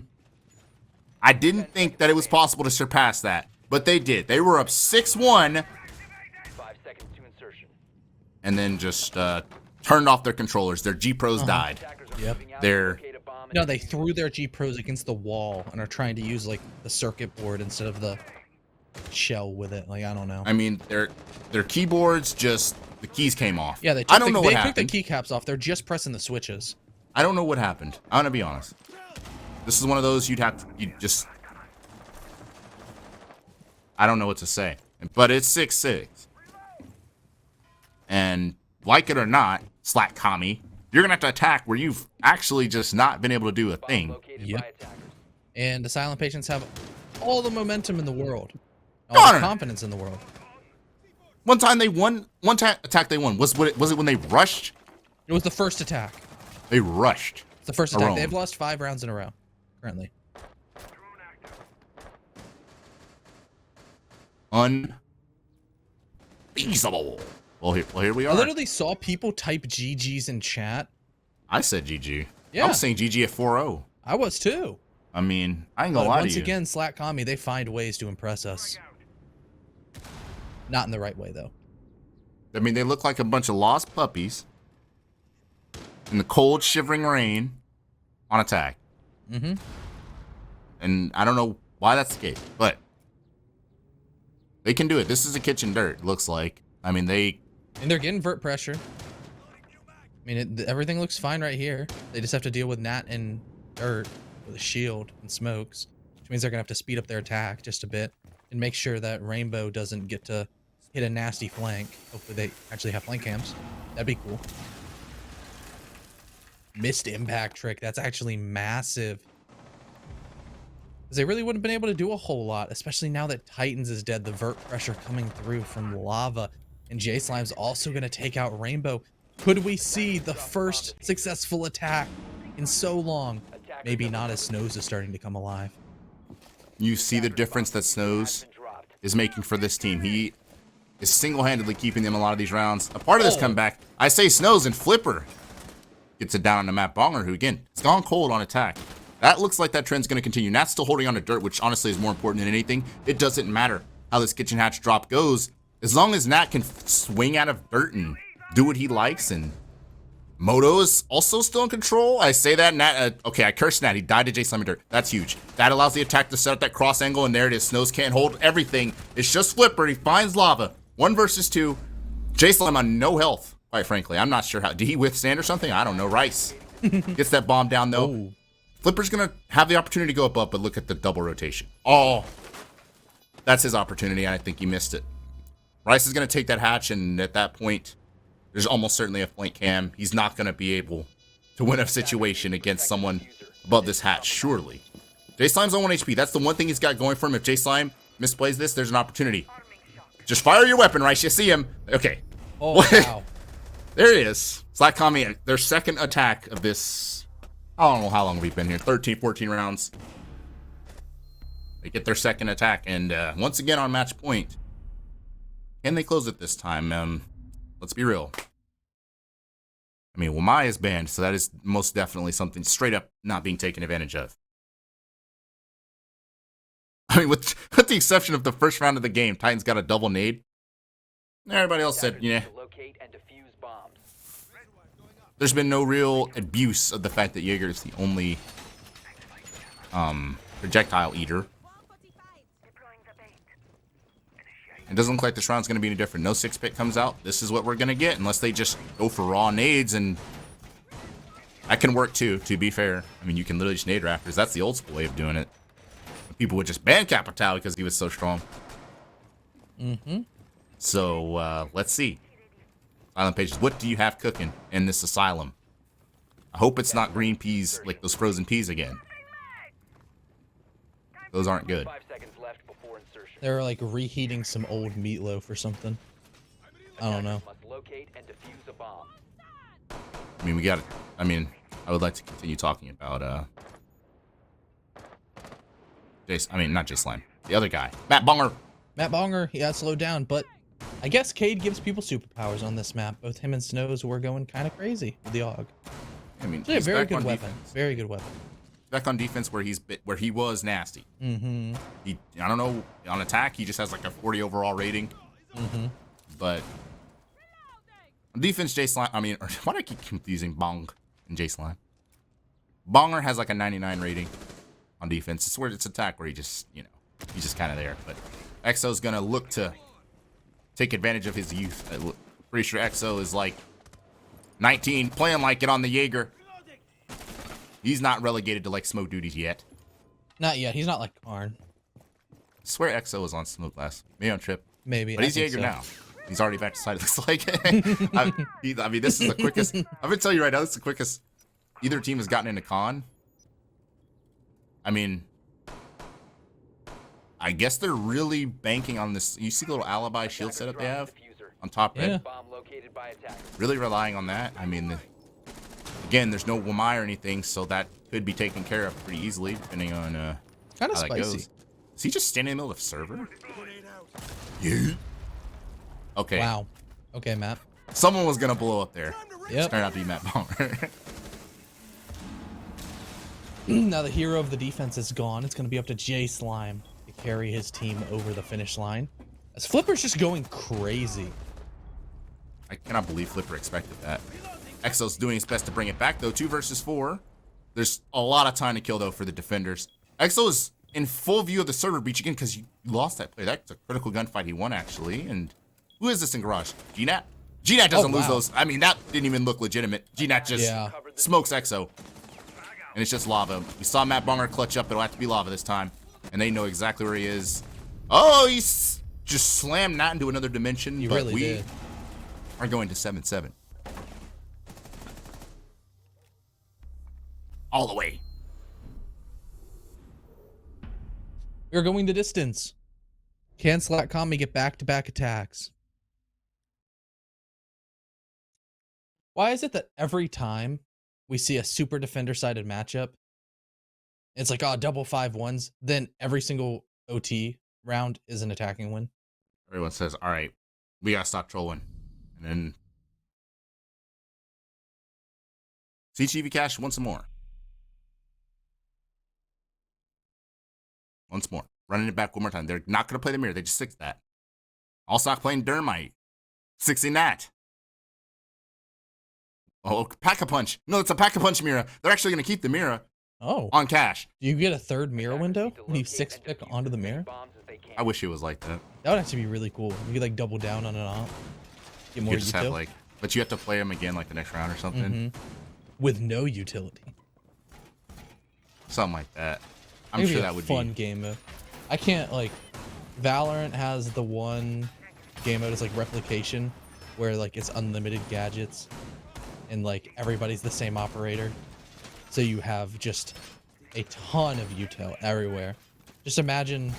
I didn't think that it was possible to surpass that, but they did. They were up 6-1 5 seconds to insertion. and then just turned off their controllers. Their G-Pros died. Attackers are Yep. moving out. They're- Locate a bomb and No, they threw their G Pros against the wall and are trying to use like the circuit board instead of the shell with it. Like I don't know. I mean, their keyboards just the keys came off. Yeah, they I don't know what they took happened. the keycaps off. They're just pressing the switches. I don't know what happened. I'm gonna be honest. This is one of those you just. I don't know what to say, but it's 6-6, and like it or not, Slattkami, you're gonna have to attack where you've actually just not been able to do a bomb thing. located Yep. by attackers. And the Silent Patients have all the momentum in the world, all Connor! the confidence in the world. One time they won. Attack they won. Was it when they rushed? It was the first attack. They rushed. It's the first attack. Around. They've lost 5 rounds in a row currently. Unfeasible. Well, here we I are. literally saw people type GGs in chat. I said GG. Yeah. I was saying GG at 4-0. I was too. I mean, I ain't gonna But lie to once you. again, Slattkami, they find ways to impress us. Not in the right way though. I mean, they look like a bunch of lost puppies in the cold, shivering rain on attack. Mm-hmm. And I don't know why that's the case, but they can do it. This is a kitchen dirt, looks like. I mean, And they're getting vert pressure. I mean, everything looks fine right here. They just have to deal with Nat and dirt with a shield and smokes, which means they're gonna have to speed up their attack just a bit and make sure that Rainbow doesn't get to hit a nasty flank. Hopefully they actually have flank cams. That'd be cool. Missed impact trick. That's actually massive. Because they really wouldn't have been able to do a whole lot, especially now that Titans is dead. The vert pressure coming through from lava. And J Slime's also going to take out Rainbow. Could we see the first successful attack in so long? Maybe not as Snows is starting to come alive. you see the difference that Snows is making for this team. He is single-handedly keeping them a lot of these rounds. A part of this Oh. comeback, I say Snows and Flipper gets it down on the map. Bonger, who again, it's gone cold on attack. That looks like that trend's going to continue. Nat's still holding on to dirt, which honestly is more important than anything. It doesn't matter how this kitchen hatch drop goes. As long as Nat can swing out of dirt and do what he likes, and Moto is also still in control. I say that Nat, okay, I cursed Nat. He died to J Slime dirt. That's huge. That allows the attack to set up that cross angle, and there it is. Snows can't hold everything. It's just Flipper. He finds lava. 1 versus 2. J Slime on no health, quite frankly. I'm not sure how. Did he withstand or something? I don't know. Rice gets that bomb down, though. Oh. Flipper's going to have the opportunity to go above, but look at the double rotation. Oh, that's his opportunity, and I think he missed it. Rice is going to take that hatch, and at that point, there's almost certainly a flank cam. He's not going to be able to win a situation against someone above this hatch, surely. J Slime's on 1 HP. That's the one thing he's got going for him. If J Slime misplays this, there's an opportunity. Just fire your weapon, Rice. You see him. Okay. Oh, wow. There it is. Slattkami, their second attack of this. I don't know how long we've been here. 13, 14 rounds. They get their second attack. And once again on match point. Can they close it this time? Let's be real. I mean, Wamai is banned, so that is most definitely something straight up not being taken advantage of. I mean, with the exception of the first round of the game, Titans got a double nade. Everybody else said, Attackers yeah. need to locate and defuse bombs. There's been no real abuse of the fact that Jaeger is the only projectile eater. It doesn't look like this round's going to be any different. No 6-pick comes out. This is what we're going to get, unless they just go for raw nades, and that can work too, to be fair. I mean, you can literally just nade Raptors. That's the old school way of doing it. People would just ban Capital because he was so strong. So, let's see. Island Pages, what do you have cooking in this asylum? I hope it's not green peas, like those frozen peas again. Those aren't good. 5 seconds left before insertion. They're like reheating some old meatloaf or something. I don't know. Must locate and defuse a bomb. I mean, I would like to continue talking about, not Jay Slime. The other guy. Matt Bonger. Matt Bonger, he got slowed down, but I guess Cade gives people superpowers on this map. Both him and Snows were going kind of crazy with the AUG. I mean, It's a he's very back good on weapon. defense. Very good weapon. Back on defense where he was nasty. I don't know, on attack, he just has like a 40 overall rating. But on defense, Jay Slime, why do I keep confusing Bong and Jay Slime? Bonger has like a 99 rating on defense. It's where it's attack where he just, he's just kind of there. But EXO's going to look to take advantage of his youth. Pretty sure EXO is like 19, playing like it on the Jaeger. He's not relegated to like smoke duties yet. Not yet. He's not like Karn. I swear EXO was on smoke last. Maybe on trip. Maybe. But he's Jaeger now. He's already back to side, it looks like. I mean, this is the quickest. I'm going to tell you right now, this is the quickest either team has gotten into con. I mean, I guess they're really banking on this. You see the little alibi shield setup they have on top red? Yeah. Bomb located by attackers. Really relying on that. I mean, again, there's no Wamai or anything, so that could be taken care of pretty easily, depending on Kind how of that spicy. goes. Is he just standing in the middle of the server? Yeah. Okay. Wow. Okay, Matt. Someone was gonna blow up there. Yep. Turned out to be Matt Bonger. Now the hero of the defense is gone. It's going to be up to Jay Slime to carry his team over the finish line. As Flipper's just going crazy. I cannot believe Flipper expected that. EXO's doing his best to bring it back, though. 2 versus 4. There's a lot of time to kill, though, for the defenders. EXO is in full view of the server breach again because you lost that play. That's a critical gunfight he won, actually. And who is this in garage? GNAT? GNAT doesn't lose those. I mean, that didn't even look legitimate. GNAT just smokes EXO. And it's just lava. We saw Matt Bonger clutch up. It'll have to be lava this time. And they know exactly where he is. Oh, he's just slammed Nat into another dimension. You but really we did. are going to 7-7. All the way. We're going the distance. Can Slattkami get back-to-back attacks? Why is it that every time we see a super defender-sided matchup, it's like, oh, double 5-1s, then every single OT round is an attacking win? Everyone says, all right, we got to stop trolling. And then CTV Cash once more. Once more. Running it back one more time. They're not going to play the mirror. They just fixed that. All stock playing Dermite. 60 Nat. Oh, Pack-a-Punch. No, it's a Pack-a-Punch mirror. They're actually going to keep the mirror on Cash. Do you get a third mirror window when you 6-pick onto the mirror? I wish it was like that. That would actually be really cool. You could like double down on it on. Get more You just have utility. but you have to play them again like the next round or something. With no utility. Something like that. I'm Maybe sure a that would fun be game mode. I can't like Valorant has the one game mode is like replication where like it's unlimited gadgets and like everybody's the same operator. So you have just a ton of util everywhere. Just imagine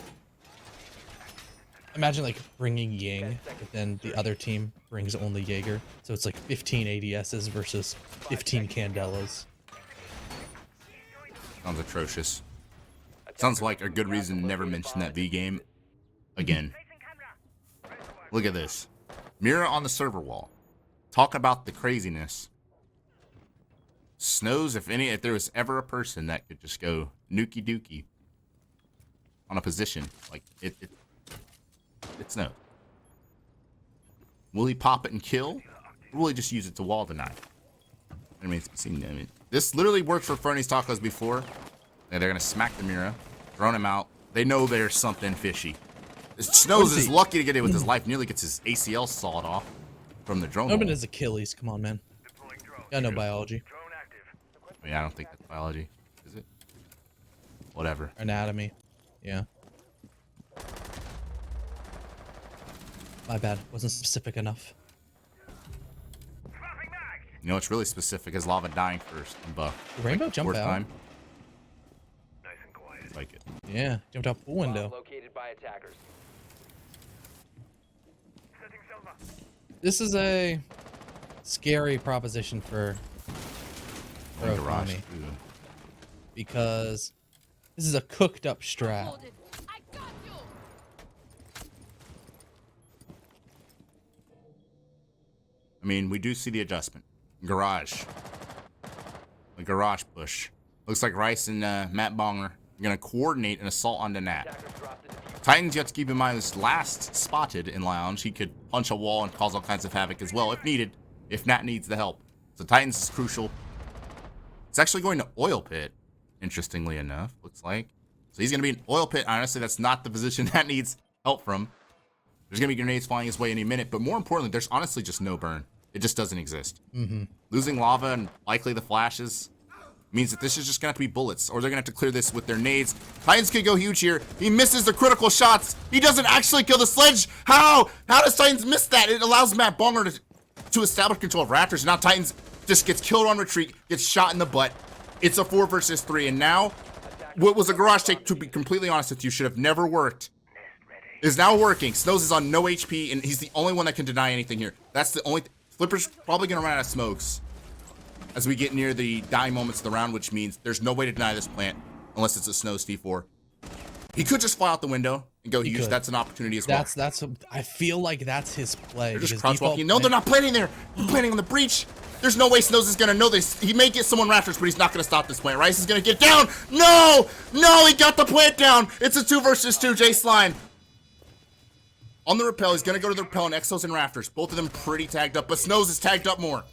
like bringing Ying, but then the other team brings only Jaeger. So it's like 15 ADSs versus 15 Candelas. sounds atrocious. Sounds like a good reason to never mention that V game again. Look at this. Mirror on the server wall. Talk about the craziness. Snows, if there was ever a person that could just go nookie dookie. on a position. Like, it's no. Will he pop it and kill? Or will he just use it to wall deny? I mean, this literally worked for Fernie's Tacos before. And they're going to smack the Mira, throw him out. They know there's something fishy. Snows is lucky to get in with his life. Nearly gets his ACL sawed off from the drone. Open his Achilles. Come on, man. Got no biology. Oh, yeah, I don't think that's biology. Is it? Whatever. Anatomy. Yeah. My bad. Wasn't specific enough. You know what's really specific is Lava dying first and Buck. Rainbow jumped out. Time. Nice and quiet. Like it. Yeah, jumped out the window. Located by attackers. This is a scary proposition for Garage. Okami, because this is a cooked up strat. I mean, we do see the adjustment. Garage. A garage push. Looks like Rice and Matt Bonger are going to coordinate an assault on the Nat. Titans, you have to keep in mind, was last spotted in Lounge. He could punch a wall and cause all kinds of havoc as well if needed, if Nat needs the help. So Titans is crucial. It's actually going to Oil Pit, interestingly enough, looks like. So he's going to be in Oil Pit. Honestly, that's not the position that needs help from. There's going to be grenades flying his way any minute, but more importantly, there's honestly just no burn. It just doesn't exist. Losing lava and likely the flashes means that this is just going to have to be bullets, or they're going to have to clear this with their nades. Titans could go huge here. He misses the critical shots. He doesn't actually kill the sledge. How? How does Titans miss that? It allows Matt Bonger to establish control of Raptors. Now Titans just gets killed on retreat, gets shot in the butt. It's a 4 versus 3, and now what was a garage take, to be completely honest with you, should have never worked, is now working. Snows is on no HP, and he's the only one that can deny anything here. That's the only... Flipper's probably going to run out of smokes as we get near the dying moments of the round, which means there's no way to deny this plant unless it's a Snows D4. He could just fly out the window and go huge. That's an opportunity as well. I feel like that's his play. They're just crouch walking. No, they're not planning there. They're planning on the breach. There's no way Snows is going to know this. He may get someone Raptors, but he's not going to stop this plant. Rice is going to get down. No! No, he got the plant down. It's a 2 versus 2 Jace line. On the rappel, he's going to go to the rappel and Exos and Raptors. Both of them pretty tagged up, but Snows is tagged up more.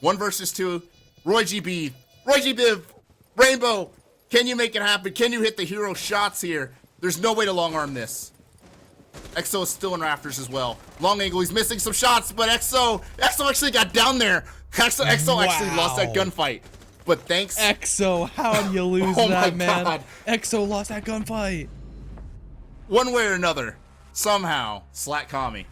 1 versus 2. Roy GB. Roy GB. Rainbow. Can you make it happen? Can you hit the hero shots here? There's no way to long arm this. Exo is still in Raptors as well. Long angle, he's missing some shots, but Exo actually got down there. Exo actually lost that gunfight. But thanks. Exo, how do you lose Oh that, my man? God. Exo lost that gunfight. One way or another, somehow, Slattkami.